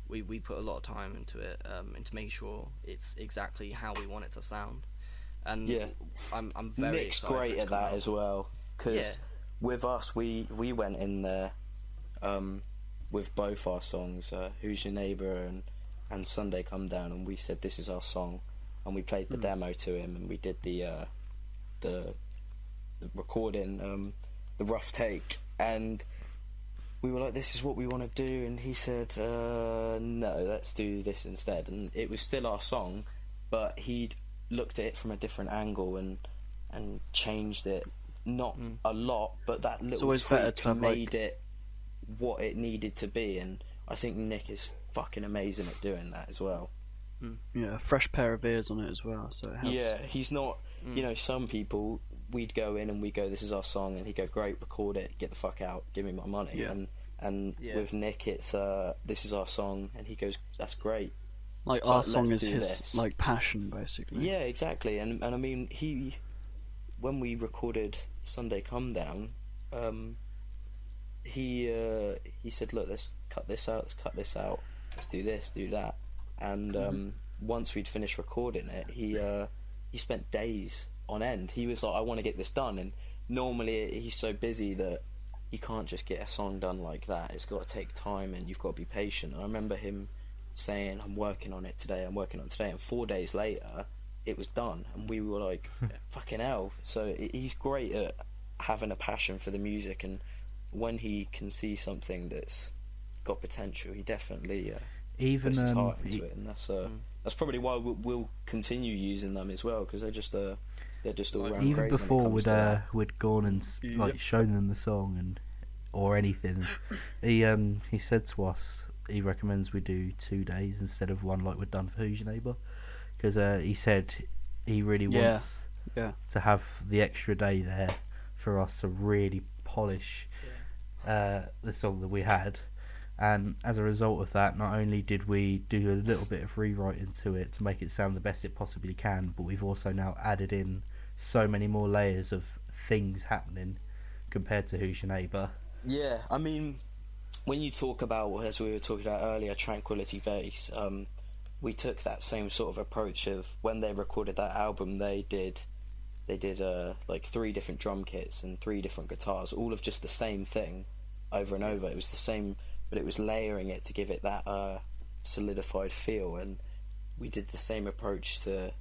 we put a lot of time into it, into making sure it's exactly how we want it to sound. And I'm very Nick's excited great at that as well, because with us, we went in there with both our songs, Who's Your Neighbour and Sunday Come Down, and we said this is our song, and we played the demo to him, and we did the recording, the rough take, and we were like, this is what we want to do, and he said, no, let's do this instead. And it was still our song, but he'd looked at it from a different angle and changed it, not a lot, but that little tweak made it what it needed to be. And I think Nick is fucking amazing at doing that as well. Yeah, a fresh pair of ears on it as well, so it helps. Yeah, he's not, some people, we'd go in and we go, this is our song, and he'd go, great, record it, get the fuck out, give me my money. Yeah. And with Nick, it's this is our song, and he goes, that's great. Like, our song is his like passion, basically. Yeah, exactly. And I mean, when we recorded Sunday Come Down, he said, look, let's cut this out, let's do this, do that. And once we'd finished recording it, he spent days on end. He was like, I want to get this done. And normally he's so busy that you can't just get a song done like that. It's got to take time, and you've got to be patient. And I remember him saying, I'm working on it today, and 4 days later it was done, and we were like, fucking hell. So he's great at having a passion for the music, and when he can see something that's got potential, he definitely puts his heart into it. And that's probably why we'll continue using them as well, because they're just all round even crazy. Before we'd gone and like shown them the song or anything, he said to us he recommends we do 2 days instead of one like we've done for Who's Your Neighbour, because he said he really wants to have the extra day there for us to really polish the song that we had. And as a result of that, not only did we do a little bit of rewriting to it to make it sound the best it possibly can, but we've also now added in so many more layers of things happening compared to Who's Your Neighbour. Yeah, I mean, when you talk about, as we were talking about earlier, Tranquility Base, we took that same sort of approach of when they recorded that album, they did like 3 different drum kits and 3 different guitars, all of just the same thing over and over. It was the same, but it was layering it to give it that solidified feel. And we did the same approach to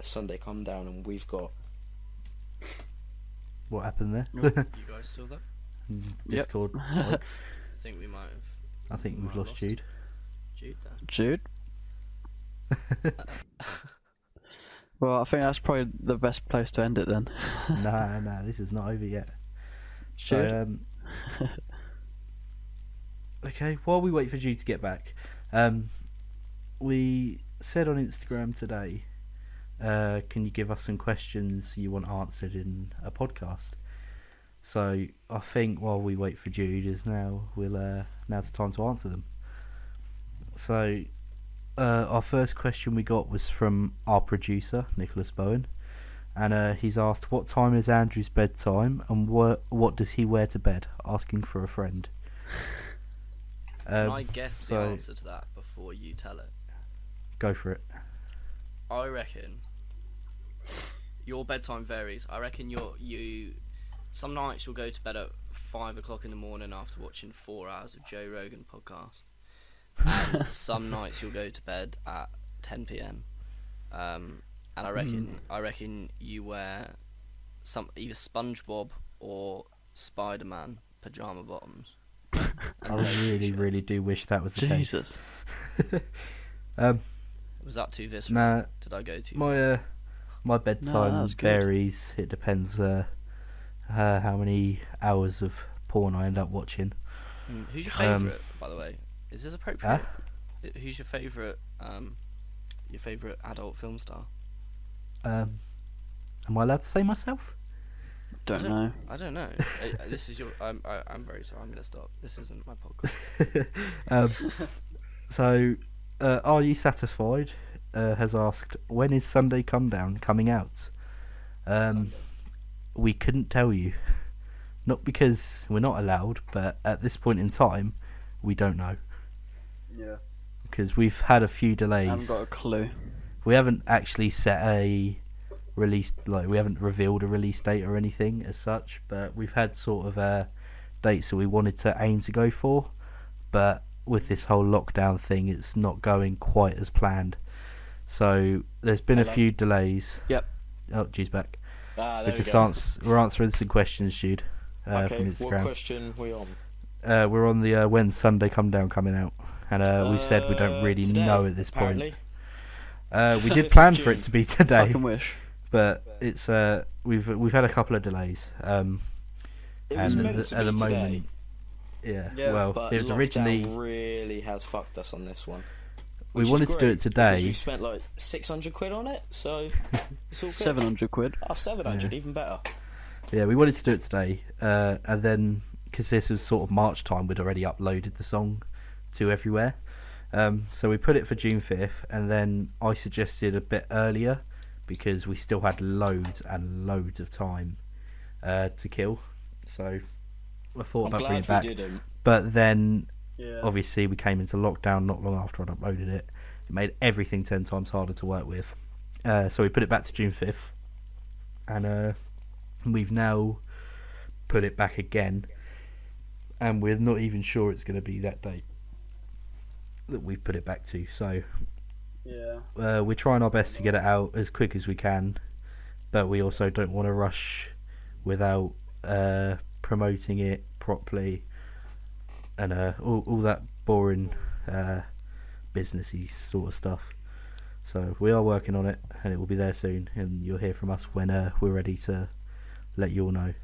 Sunday Come Down, and we've got. What happened there? You guys still there? Discord. I think we might have. I think we've lost Jude. Jude there. Jude? Well, I think that's probably the best place to end it then. Nah, this is not over yet. Jude? So, okay, while we wait for Jude to get back, we said on Instagram today, can you give us some questions you want answered in a podcast? So I think while we wait for Jude is now's the time to answer them. So our first question we got was from our producer Nicholas Bowen, and he's asked what time is Andrew's bedtime and what does he wear to bed? Asking for a friend. Can I guess the answer to that before you tell it? Go for it. I reckon your bedtime varies. I reckon you some nights you'll go to bed at 5 o'clock in the morning after watching 4 hours of Joe Rogan podcast, and some nights you'll go to bed at 10 p.m. And I reckon you wear either SpongeBob or Spider-Man pajama bottoms. I really do wish that was the Jesus. case. Was that too visceral? Nah, Did I go too far? my bedtime that was good. varies. It depends how many hours of porn I end up watching. Who's your favourite, by the way? Is this appropriate? Who's your favourite adult film star? Am I allowed to say myself? Don't know. I don't know. This is your. I'm very sorry. I'm gonna stop. This isn't my podcast. So, Are You Satisfied has asked, when is Sunday Come Down coming out? We couldn't tell you. Not because we're not allowed, but at this point in time, we don't know. Yeah. Because we've had a few delays. I haven't got a clue. We haven't actually set a release, we haven't revealed a release date or anything as such, but we've had sort of dates that we wanted to aim to go for, but with this whole lockdown thing, it's not going quite as planned. So there's been a few delays. Yep. Oh, Jude's back. We're answering some questions, Jude. okay, from Instagram. what question are we on? We're on the When's Sunday Come Down coming out, and we've said we don't really today, know at this apparently. point. We did plan for it to be today, I can wish. but it's we've had a couple of delays. It was and meant at to the be today, moment, yeah. Yeah, Well, but it was lockdown originally really has fucked us on this one. we Which is wanted to do great, it today. because we spent like 600 quid on it, so it's all good. 700 quid. Oh, 700, even better. Yeah, we wanted to do it today, and then because this was sort of March time, we'd already uploaded the song to everywhere. So we put it for June 5th, and then I suggested a bit earlier because we still had loads and loads of time to kill. So I thought I'm about bringing glad it back. we didn't. But then Yeah. obviously we came into lockdown not long after I'd uploaded it. It made everything 10 times harder to work with. So we put it back to June 5th, and we've now put it back again, and we're not even sure it's going to be that date that we've put it back to. So Yeah. we're trying our best to get it out as quick as we can, but we also don't want to rush without promoting it properly and all that boring businessy sort of stuff. So we are working on it, and it will be there soon, and you'll hear from us when we're ready to let you all know.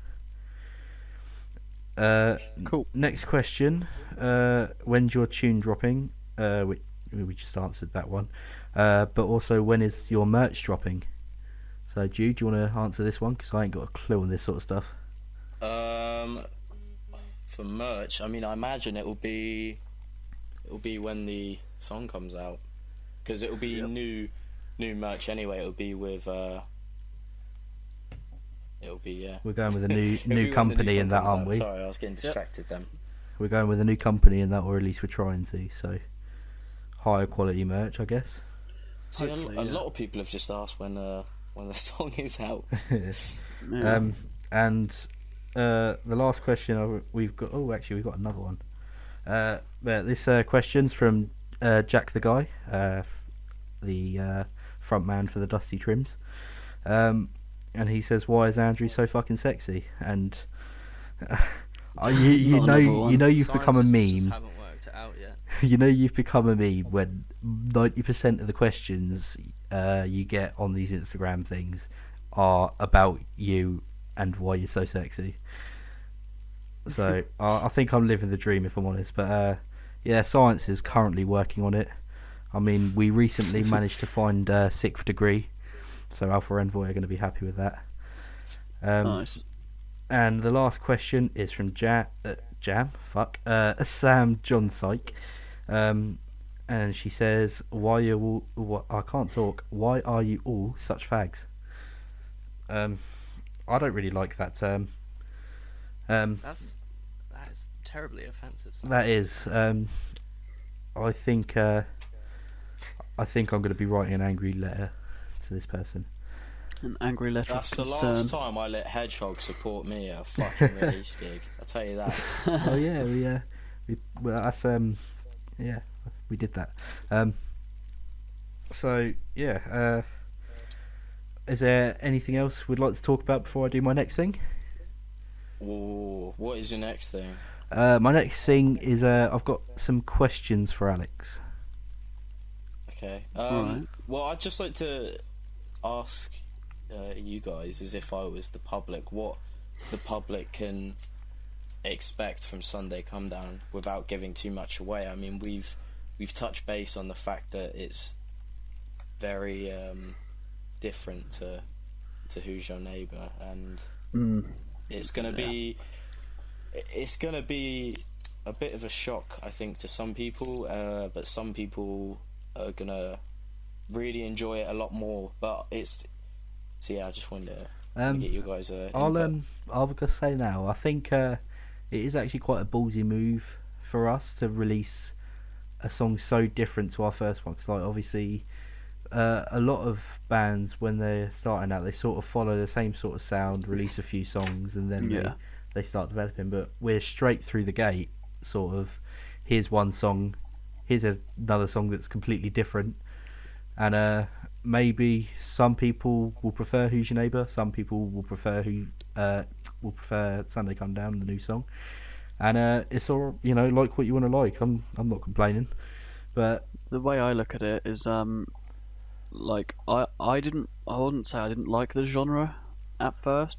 Cool. Next question. When's your tune dropping? We just answered that one. But also, when is your merch dropping? So Jude, do you want to answer this one? Because I ain't got a clue on this sort of stuff. For merch, I mean, I imagine it'll be when the song comes out, because it'll be new merch anyway. It'll be with We're going with a new It'll be when the company song in that, comes aren't out. we? Sorry, I was getting distracted then. We're going with a new company in that, or at least we're trying to. So higher quality merch, I guess. See, Hopefully, a yeah. lot of people have just asked when the song is out. Yeah. And the last question we've got. Oh, actually, we've got another one. But this question's from Jack the Guy. the front man for the Dusty Trims. And he says, "Why is Andrew so fucking sexy?" And you Not know another one. you've become a Scientists just meme. haven't worked it out yet. You know you've become a meme when 90% of the questions you get on these Instagram things are about you and why you're so sexy. So I think I'm living the dream, if I'm honest. But yeah, science is currently working on it. I mean, we recently managed to find sixth degree, so Alpha Envoy are going to be happy with that. Nice. And the last question is from Sam John Syke. And she says, "Why you all? I can't talk. Why are you all such fags?" I don't really like that term. That is terribly offensive. That is. I think I'm going to be writing an angry letter to this person. An angry letter That's of the concern. last time I let Hedgehog support me at a fucking release gig. I'll tell you that. Oh yeah, well, that's yeah, we did that. So yeah, is there anything else we'd like to talk about before I do my next thing? Ooh, what is your next thing? My next thing is I've got some questions for Alex. Okay. Alright. Well, I'd just like to ask you guys, as if I was the public, what the public can expect from Sunday Come Down without giving too much away. I mean, we've touched base on the fact that it's very different to Who's Your Neighbour, and it's gonna be a bit of a shock, I think, to some people, but some people are gonna really enjoy it a lot more. But so yeah, I just wanted to get you guys I'll just say now, I think it is actually quite a ballsy move for us to release a song so different to our first one, because like obviously a lot of bands, when they're starting out, they sort of follow the same sort of sound, release a few songs, and then they start developing. But we're straight through the gate, sort of, here's one song, here's another song that's completely different, and maybe some people will prefer Who's Your Neighbour, some people will prefer Sunday Come Down, the new song, and it's all, like what you want to like. I'm not complaining, but The way I look at it is, like I wouldn't say I didn't like the genre at first,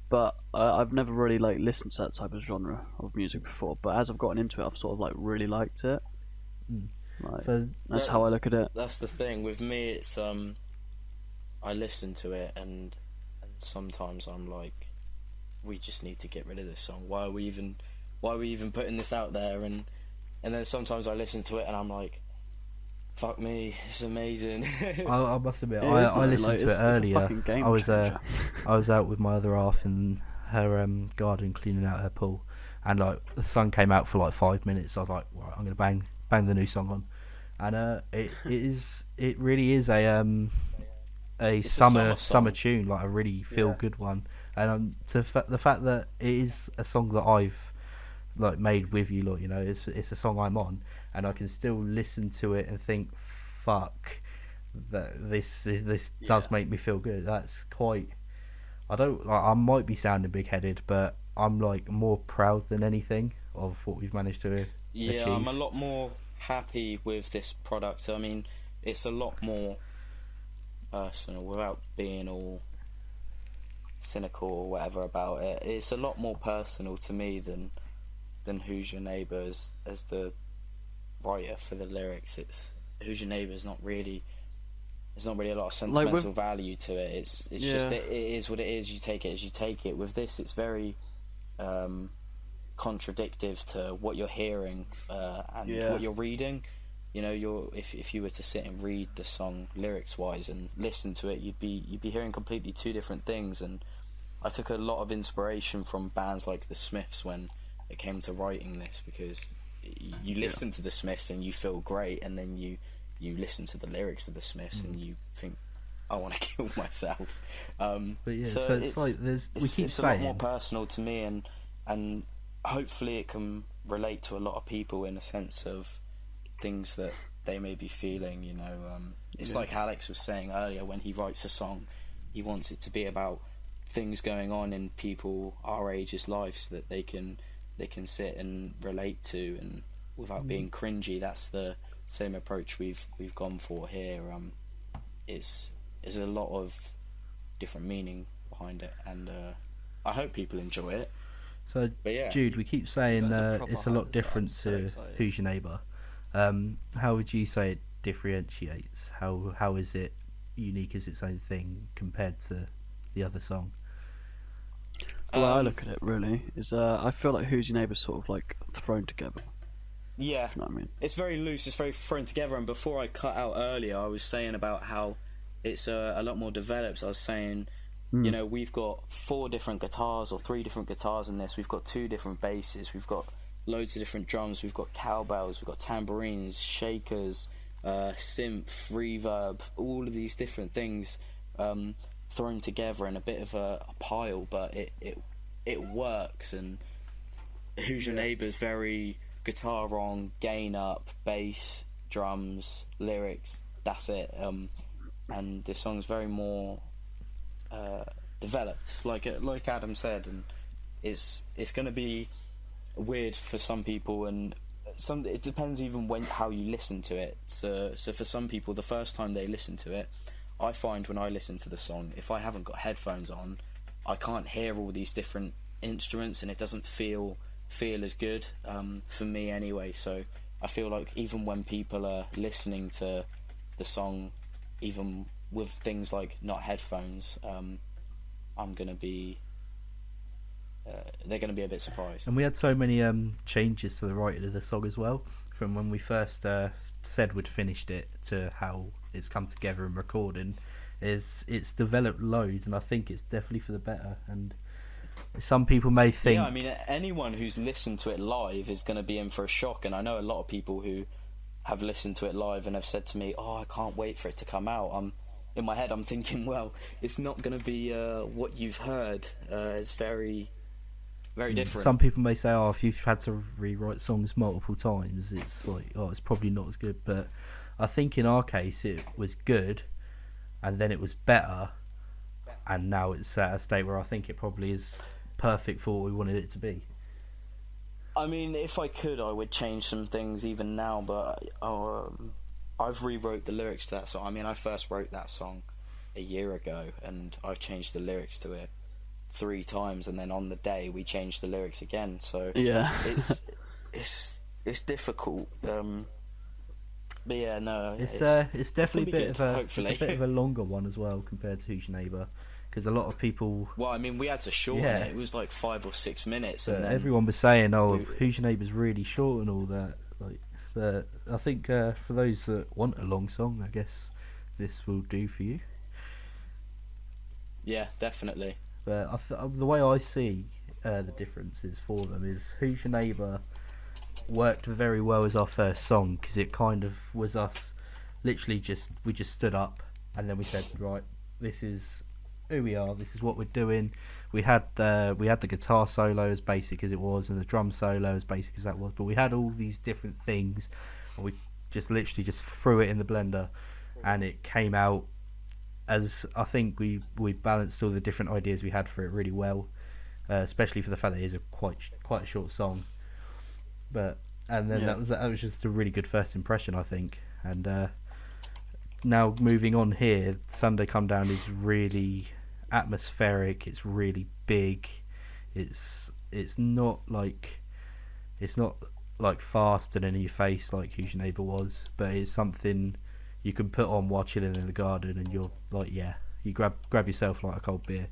but I've never really like listened to that type of genre of music before. But as I've gotten into it, I've sort of like really liked it. Like, so that's how I look at it. That's the thing with me. It's I listen to it and sometimes I'm like, we just need to get rid of this song. Why are we even putting this out there? And then sometimes I listen to it and I'm like, fuck me, it's amazing. I must admit, It I is, like, listened to it's it a earlier. fucking game I was changer. I was out with my other half in her garden cleaning out her pool, and like the sun came out for like 5 minutes. I was like, right, I'm gonna bang the new song on, and it really is a It's a summer tune, like a really feel good one. And the fact that it is a song that I've like made with you lot, it's a song I'm on, and I can still listen to it and think, fuck, that this does make me feel good. That's quite. I might be sounding big headed, but I'm like more proud than anything of what we've managed to achieve. I'm a lot more happy with this product. I mean, it's a lot more personal, without being all cynical or whatever about it. It's a lot more personal to me than Who's Your Neighbour as the writer for the lyrics. It's Who's Your Neighbour is not really. There's not really a lot of sentimental value to it. It's just it is what it is. You take it as you take it. With this, it's very contradictive to what you're hearing and what you're reading. If you were to sit and read the song lyrics wise and listen to it, you'd be hearing completely two different things. And I took a lot of inspiration from bands like the Smiths when it came to writing this, because you listen to the Smiths and you feel great, and then you listen to the lyrics of the Smiths and you think, I want to kill myself. But yeah, so it's like it's a lot more personal to me, and hopefully it can relate to a lot of people in a sense of things that they may be feeling. You know, it's like Alex was saying earlier, when he writes a song, he wants it to be about things going on in people our age's lives that they can sit and relate to, and without being cringy. That's the same approach we've gone for here. It's a lot of different meaning behind it, and I hope people enjoy it. So, But yeah. Jude, we keep saying That's a proper it's a lot hype, different so to excited. Who's Your Neighbour. How would you say it differentiates? How is it unique as its own thing compared to the other song? The way I look at it, really, is I feel like Who's Your Neighbour sort of like thrown together. Yeah, You know what I mean? it's very loose, it's very thrown together. And before I cut out earlier, I was saying about how it's a lot more developed. I was saying, you know, we've got 4 different guitars or 3 different guitars in this. We've got 2 different basses. We've got loads of different drums. We've got cowbells. We've got tambourines, shakers, synth, reverb. All of these different things thrown together in a bit of a pile, but it works. And Who's Your Neighbour's very guitar on, gain up, bass, drums, lyrics. That's it. And this song's very more developed, like Adam said, and it's going to be weird for some people, and it depends even how you listen to it. So for some people, the first time they listen to it, I find when I listen to the song, if I haven't got headphones on, I can't hear all these different instruments, and it doesn't feel as good for me anyway. So I feel like even when people are listening to the song, even with things like not headphones, I'm gonna be they're gonna be a bit surprised. And we had so many changes to the writing of the song as well, from when we first said we'd finished it to how it's come together and recording. It's developed loads, and I think it's definitely for the better. And some people may think, Yeah, I mean, anyone who's listened to it live is going to be in for a shock, and I know a lot of people who have listened to it live and have said to me, "Oh, I can't wait for it to come out." In my head, I'm thinking, well, it's not going to be what you've heard. It's very, very different. some people may say, oh, if you've had to rewrite songs multiple times, it's like, oh, it's probably not as good. But I think in our case, it was good, and then it was better, and now it's at a state where I think it probably is perfect for what we wanted it to be. I mean, if I could, I would change some things even now, but I've rewrote the lyrics to that song. I mean, I first wrote that song a year ago, and I've changed the lyrics to it 3 times, and then on the day we changed the lyrics again. So Yeah. it's difficult. But yeah, no, It's definitely gonna a be bit good, of hopefully. it's a bit of a longer one as well compared to Who's Your Neighbour, because a lot of people. Well, I mean, we had to shorten Yeah. it. It was like 5 or 6 minutes, But and then everyone was saying, "Oh, we- Who's Your Neighbour's really short and all that." Like, but I think for those that want a long song, I guess this will do for you. yeah, definitely. But the way I see the differences for them is Who's Your Neighbour worked very well as our first song, because it kind of was us literally we just stood up and then we said, right, this is who we are, this is what we're doing. We had the guitar solo as basic as it was, and the drum solo as basic as that was, but we had all these different things, and we just literally just threw it in the blender, and it came out as, I think we balanced all the different ideas we had for it really well, especially for the fact that it is a quite a short song. And then that was just a really good first impression, I think. And now moving on here, Sunday Come Down is really atmospheric. It's really big. It's not like fast and in your face like Who's Your Neighbour was, but it's something you can put on while chilling in the garden, and you're like, yeah, you grab yourself like a cold beer,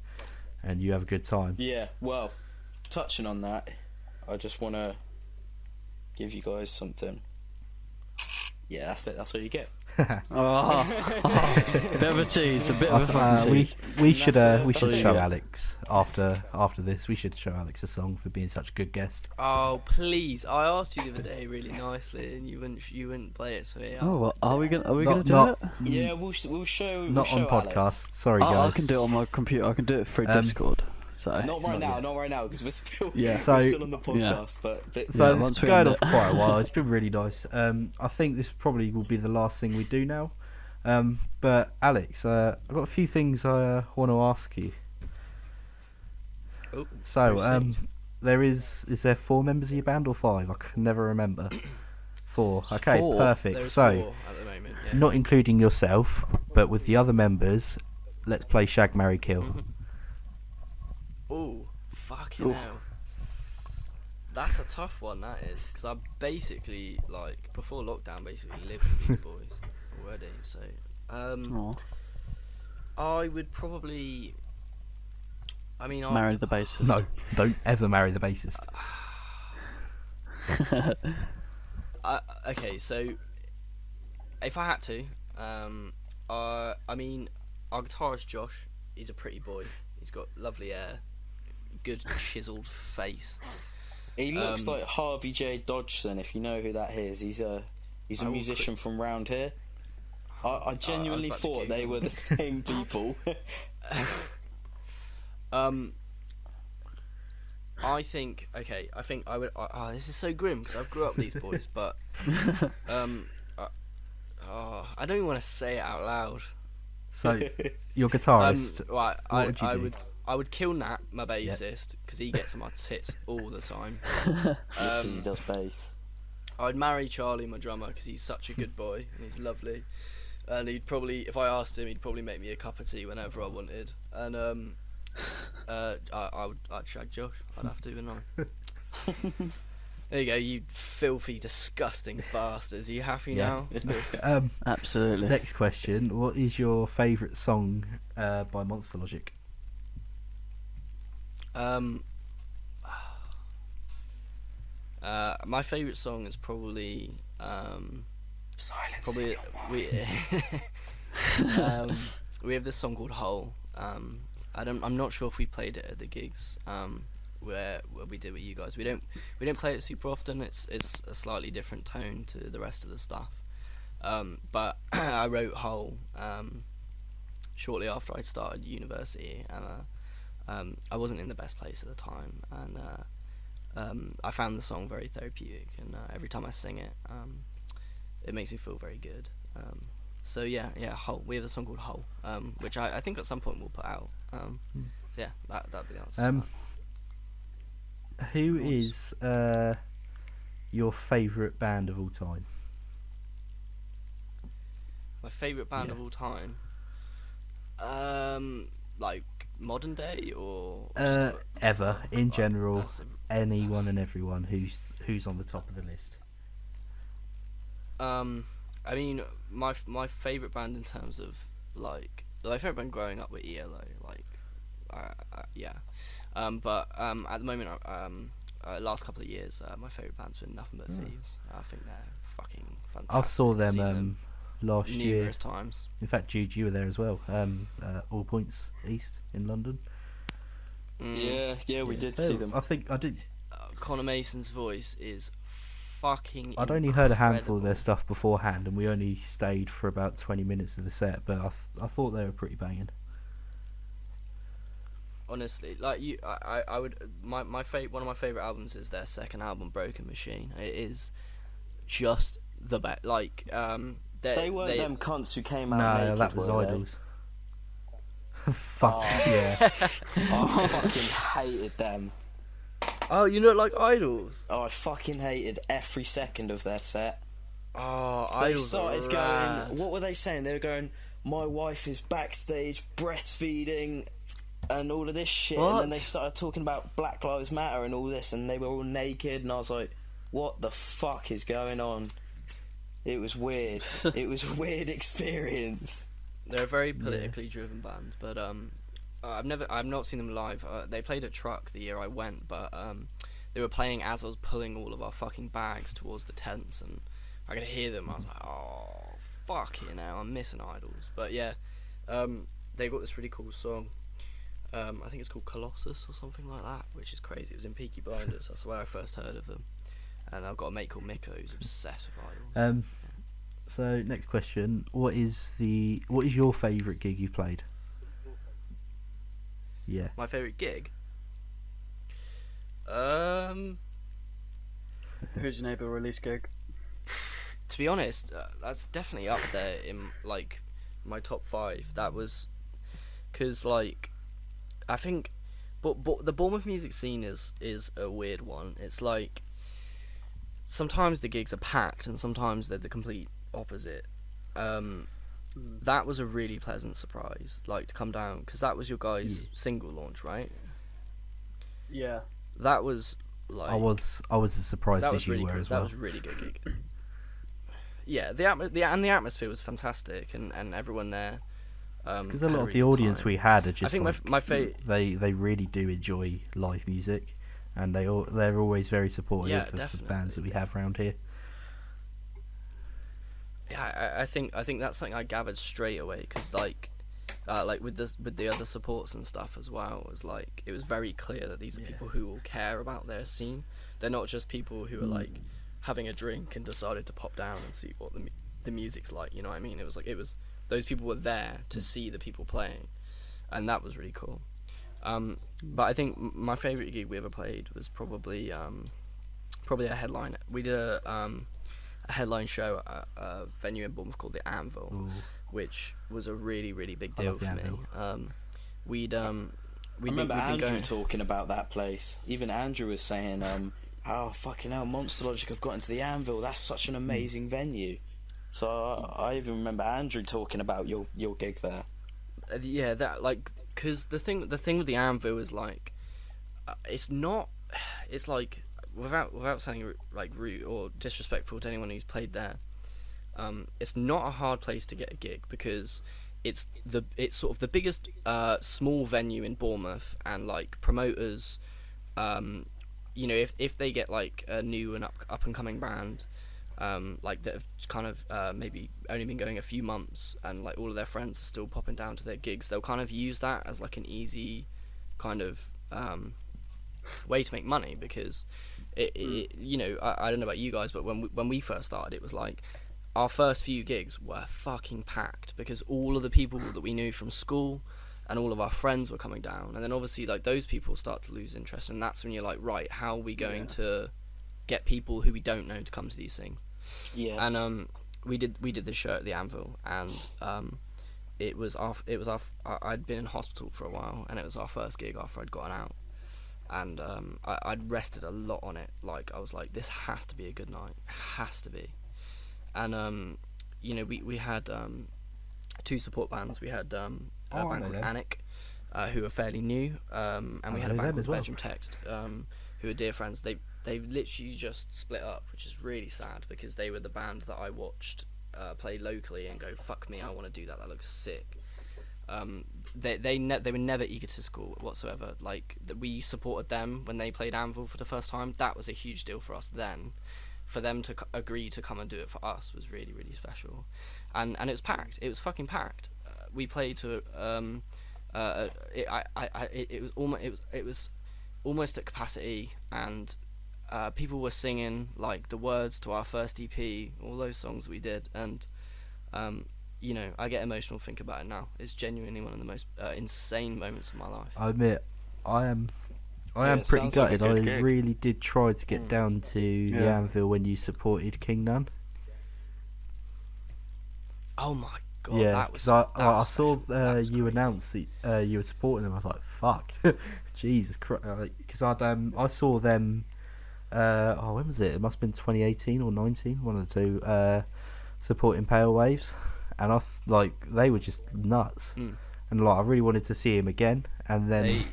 and you have a good time. Yeah, well, touching on that, I just want to give you guys something. Yeah, that's it. That's what you get. A bit of a tease, a bit of a fucking tease. We should That's show it. Alex after this. We should show Alex a song for being such a good guest. Oh please! I asked you the other day really nicely, and you wouldn't play it. So yeah. Oh, well, are we gonna Not- do not- it? Yeah, we'll show. Not we'll on show podcast. Alex. Sorry, I guys. can do it on my computer. I can do it through Discord. So Not right now, because we're still Yeah. we're So- still on the podcast. But So Yeah, once it's we're been going in on for quite a while. It's been really nice. I think this probably will be the last thing we do now. But Alex, I've got a few things I want to ask you. Oh, So, proceed. is there 4 members of your band or 5? I can never remember. 4. Okay, 4. perfect. There's So, 4 at the moment. Yeah. not including yourself, but with the other members, let's play Shag, Marry, Kill. Oh, fucking Ooh. hell. That's a tough one, that is, because I basically, like, before lockdown, basically lived with these boys already. So, Aw. I would probably. I mean, I. Marry the bassist. No, don't ever marry the bassist. Okay, so if I had to, I mean, our guitarist Josh, he's a pretty boy. He's got lovely hair, good chiseled face. he looks like Harvey J. Dodgson, if you know who that is. He's a I will musician from round here. I genuinely about to thought they Google were the same people. I think I would. This is so grim because I've grew up with these boys, but I don't even want to say it out loud. So, your guitarist, Right, what would you I do? would kill Nat, my bassist, because he gets on my tits all the time. Just because he does bass. I'd marry Charlie, my drummer, because he's such a good boy and he's lovely. And he'd probably, if I asked him, he'd probably make me a cup of tea whenever I wanted. And I'd shag Josh. I'd have to, wouldn't I? There you go, you filthy, disgusting bastards. Are you happy Yeah. now? Absolutely. Next question: what is your favourite song by Monster Logic? My favourite song is probably Silence. we have this song called Hole. I'm not sure if we played it at the gigs where we did with you guys. We don't play it super often. It's a slightly different tone to the rest of the stuff. But I wrote Hole shortly after I started university, and I wasn't in the best place at the time, and I found the song very therapeutic, and every time I sing it, it makes me feel very good. So yeah, Hole. We have a song called Hole, which I think at some point we'll put out. Yeah, that'd be the answer. to that. Who is your favourite band of all time? My favourite band of all time. Like modern day or just Ever in general, that's anyone and everyone who's on the top of the list. I mean, my favourite band in terms of like my favourite band growing up with ELO, like yeah. But at the moment, last couple of years, my favourite band's been Nothing But Thieves. I think they're fucking fantastic. I saw I've seen them last year. numerous times. In fact, Jude, you were there as well. All Points East in London. Yeah, we did see them. I think I did. Connor Mason's voice is fucking. I'd only heard a handful of their incredible. stuff beforehand, and we only stayed for about 20 minutes of the set. But I thought they were pretty banging. Honestly, like you, I would. One of my favorite albums is their second album, Broken Machine. It is just the best. Like They weren't them cunts who came out No, naked, that was were they? Idols. Fuck Oh. yeah. I fucking hated them. Oh, you don't like Idols? Oh, I fucking hated every second of their set. Oh, They Idols started are going. rad. What were they saying? They were going, "My wife is backstage breastfeeding," and all of this shit. And then they What? started talking about Black Lives Matter and all this, and they were all naked. And I was like, "What the fuck is going on?" It was weird. It was a weird experience. They're a very politically driven band, but I've not seen them live. They played at Truck the year I went, but they were playing as I was pulling all of our fucking bags towards the tents, and I could hear them. I was like, oh fuck it now, I'm missing Idols. But yeah, they got this really cool song. I think it's called Colossus or something like that, which is crazy. It was in Peaky Blinders. That's where I first heard of them. And I've got a mate called Miko who's obsessed with Idols. So next question: what is your favourite gig you've played? Yeah. My favourite gig? Who's Your Neighbour release gig? To be honest, that's definitely up there in like my top 5. That was because like I think, but the Bournemouth music scene is a weird one. It's like sometimes the gigs are packed and sometimes they're the complete opposite. That was a really pleasant surprise, like to come down, because that was your guys' single launch, right? Yeah. That was like I was as surprised that as was you really were cool. as well. That was a really good gig. Yeah, the atmosphere was fantastic, and everyone there. Because a had lot of really the good audience time. we had are I just think like, my favourite. they really do enjoy live music, and they're always very supportive Yeah, of the definitely. bands that we have around here. Yeah, I think that's something I gathered straight away, because like with the other supports and stuff as well, was like it was very clear that these are people who will care about their scene. They're not just people who are like having a drink and decided to pop down and see what the music's like. You know what I mean? It was those people were there to see the people playing, and that was really cool. But I think my favourite gig we ever played was probably a headline. We did a headline show at a venue in Bournemouth called the Anvil, Ooh. which was a really, really big I deal love the for me. Anvil. I remember Andrew talking about that place. Even Andrew was saying, "Oh fucking hell, Monster Logic have got into the Anvil. That's such an amazing venue." So I even remember Andrew talking about your gig there. Yeah, that like, because the thing with the Anvil is like, it's like without sounding like rude or disrespectful to anyone who's played there, it's not a hard place to get a gig, because it's sort of the biggest small venue in Bournemouth, and like promoters, you know, if they get like a new and up and coming band, like that have kind of maybe only been going a few months, and like all of their friends are still popping down to their gigs, they'll kind of use that as like an easy kind of way to make money, because it you know, I don't know about you guys, but when we first started, it was like our first few gigs were fucking packed, because all of the people that we knew from school and all of our friends were coming down, and then obviously like those people start to lose interest, and that's when you're like, right, how are we going to get people who we don't know to come to these things? Yeah. And we did this show at the Anvil, and I'd been in hospital for a while, and it was our first gig after I'd gotten out, and I'd rested a lot on it. Like I was like, this has to be a good night, has to be. And you know, we had two support bands. We had a band called Anik, who are fairly new, and we had a band called Belgium Text, who are dear friends. They literally just split up, which is really sad, because they were the band that I watched play locally and go, fuck me, I want to do that. That looks sick. They were never egotistical whatsoever. Like we supported them when they played Anvil for the first time. That was a huge deal for us then. For them to agree to come and do it for us was really, really special, and it was packed. It was fucking packed. We played to it was almost at capacity, and people were singing like the words to our first EP, all those songs we did, and you know, I get emotional thinking about it now. It's genuinely one of the most insane moments of my life. I admit, I am pretty sounds like a gutted. good I gig. really did try to get down to the Anvil when you supported King Nun. Oh my god, Yeah, that was. because I special. saw That was you crazy. announce that you were supporting them. I was like, fuck, Jesus Christ. Because I saw them. When was it? It must have been 2018 or 19, one of the two. Supporting Pale Waves, and they were just nuts. And like I really wanted to see him again, and then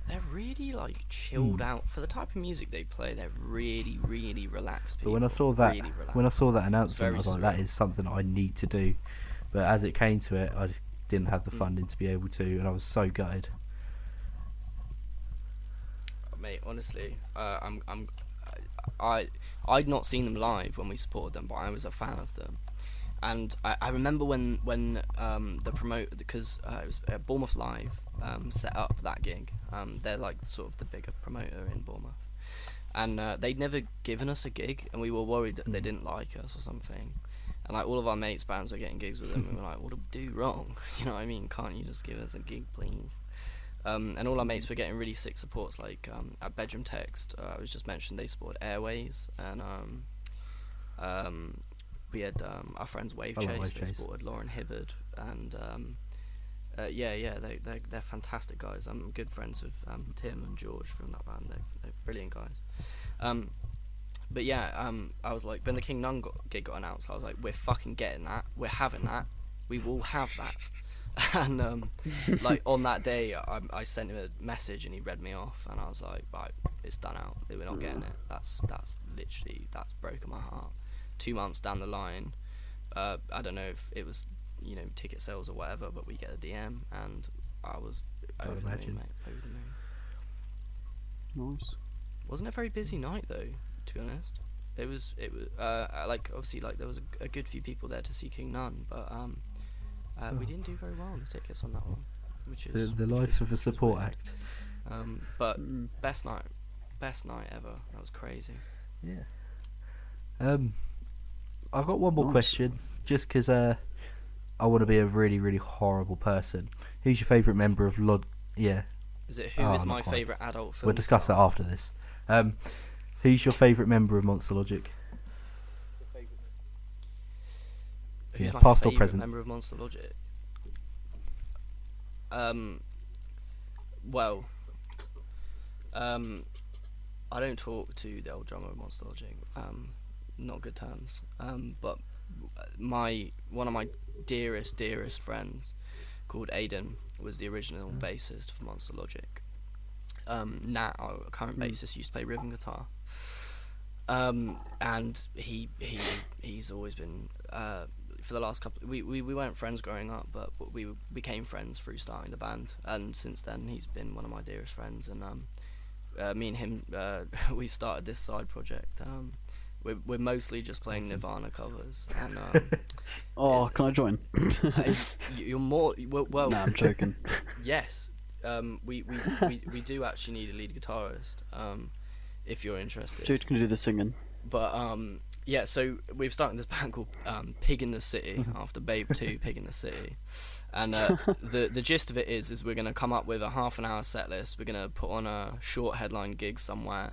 They're really like chilled out for the type of music they play. They're really, really relaxed people. But when I saw that, really relaxed. when I saw that announcement, very I was like, that surreal. is something I need to do. But as it came to it, I just didn't have the funding to be able to, and I was so gutted. Mate, honestly, I'd not seen them live when we supported them, but I was a fan of them. And I remember when the promoter, because it was Bournemouth Live, set up that gig. They're like sort of the bigger promoter in Bournemouth, and they'd never given us a gig, and we were worried that they didn't like us or something. And like all of our mates' bands were getting gigs with them, and we were like, "What did we do wrong? You know what I mean? Can't you just give us a gig, please?" And all our mates were getting really sick supports. Like at Bedroom Text, I was just mentioned they supported Airways, and we had our friends Wave I love Chase. Wave They Chase. supported Lauren Hibbard, and they're fantastic guys. I'm good friends with Tim and George from that band. They're brilliant guys. But yeah, I was like, when the King Nun gig got announced, I was like, we're fucking getting that. We're having that. We will have that. And like on that day, I sent him a message and he read me off, and I was like, right, it's done out. We're not getting it. That's literally broken my heart. 2 months down the line, I don't know if it was ticket sales or whatever, but we get a DM and I was over the moon, mate. Over the moon. Nice. Wasn't a very busy night though, to be honest. It was like obviously like there was a good few people there to see King Nun, but we didn't do very well on the tickets on that one, which is The life of a support weird. act. But best night ever. That was crazy. Yeah. I've got one more Nice. question, just because I want to be a really, really horrible person. Who's your favourite member of Lod? Yeah, Is it who Oh, is not my quite. favourite adult film? we'll discuss that star? after this. Who's your favourite member of Monster Logic? Who's Yeah, my past or favourite present? member of Monster Logic? Well, I don't talk to the old drummer of Monster Logic. Not good terms. But one of my dearest friends, called Aiden, was the original bassist for Monster Logic. Nat, our current bassist, used to play rhythm guitar. And he's always been for the last couple. We weren't friends growing up, but we became friends through starting the band, and since then he's been one of my dearest friends. And me and him, we've started this side project. We're mostly just playing Nirvana covers, and Oh, can I join? you're more well. Nah, I'm joking. Yes, we do actually need a lead guitarist. If you're interested. Jude can do the singing. But yeah, so we've started this band called Pig in the City after Babe 2, Pig in the City, and the gist of it is we're gonna come up with a half an hour set list. We're gonna put on a short headline gig somewhere,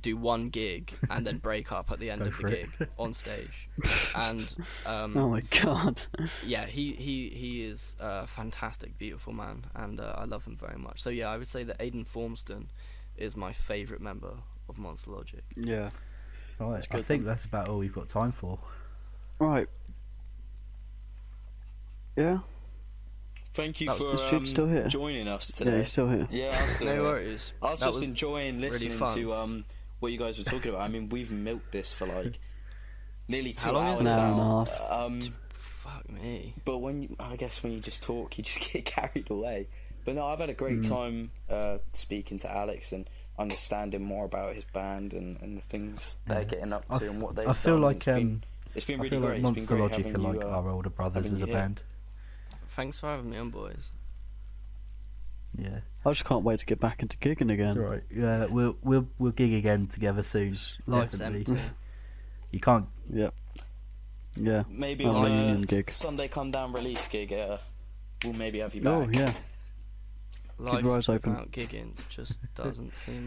do one gig, and then break up at the end Go of the for it. gig on stage. And Oh my god. yeah, he is a fantastic, beautiful man, and I love him very much. So yeah, I would say that Aidan Formston is my favourite member of Monster Logic. Yeah. Right, I good think that's about all we've got time for. Right. Yeah. Thank you That for Is Jude still here? joining us Yeah, today. he's still here. Yeah, I'm still No here. worries. I was That just was enjoying really listening fun. to what you guys were talking about. I mean, we've milked this for like nearly 2 How long hours is An hour now. and a half. Fuck me. But I guess when you just talk, you just get carried away. But no, I've had a great time speaking to Alex and understanding more about his band and the things they're getting up to and what they've I feel done. like It's been I really feel great. like It's been Monster great Logic having are you. like our older brothers having as a you here. band. Thanks for having me on, boys. Yeah, I just can't wait to get back into gigging again. that's alright. Yeah, we'll gig again together soon. Life's definitely. empty. You can't. Yeah. Yeah. Maybe Oh, on reunion a gig. Sunday come down release gig, we'll maybe have you Oh back. yeah. Life your eyes open. without gigging just doesn't seem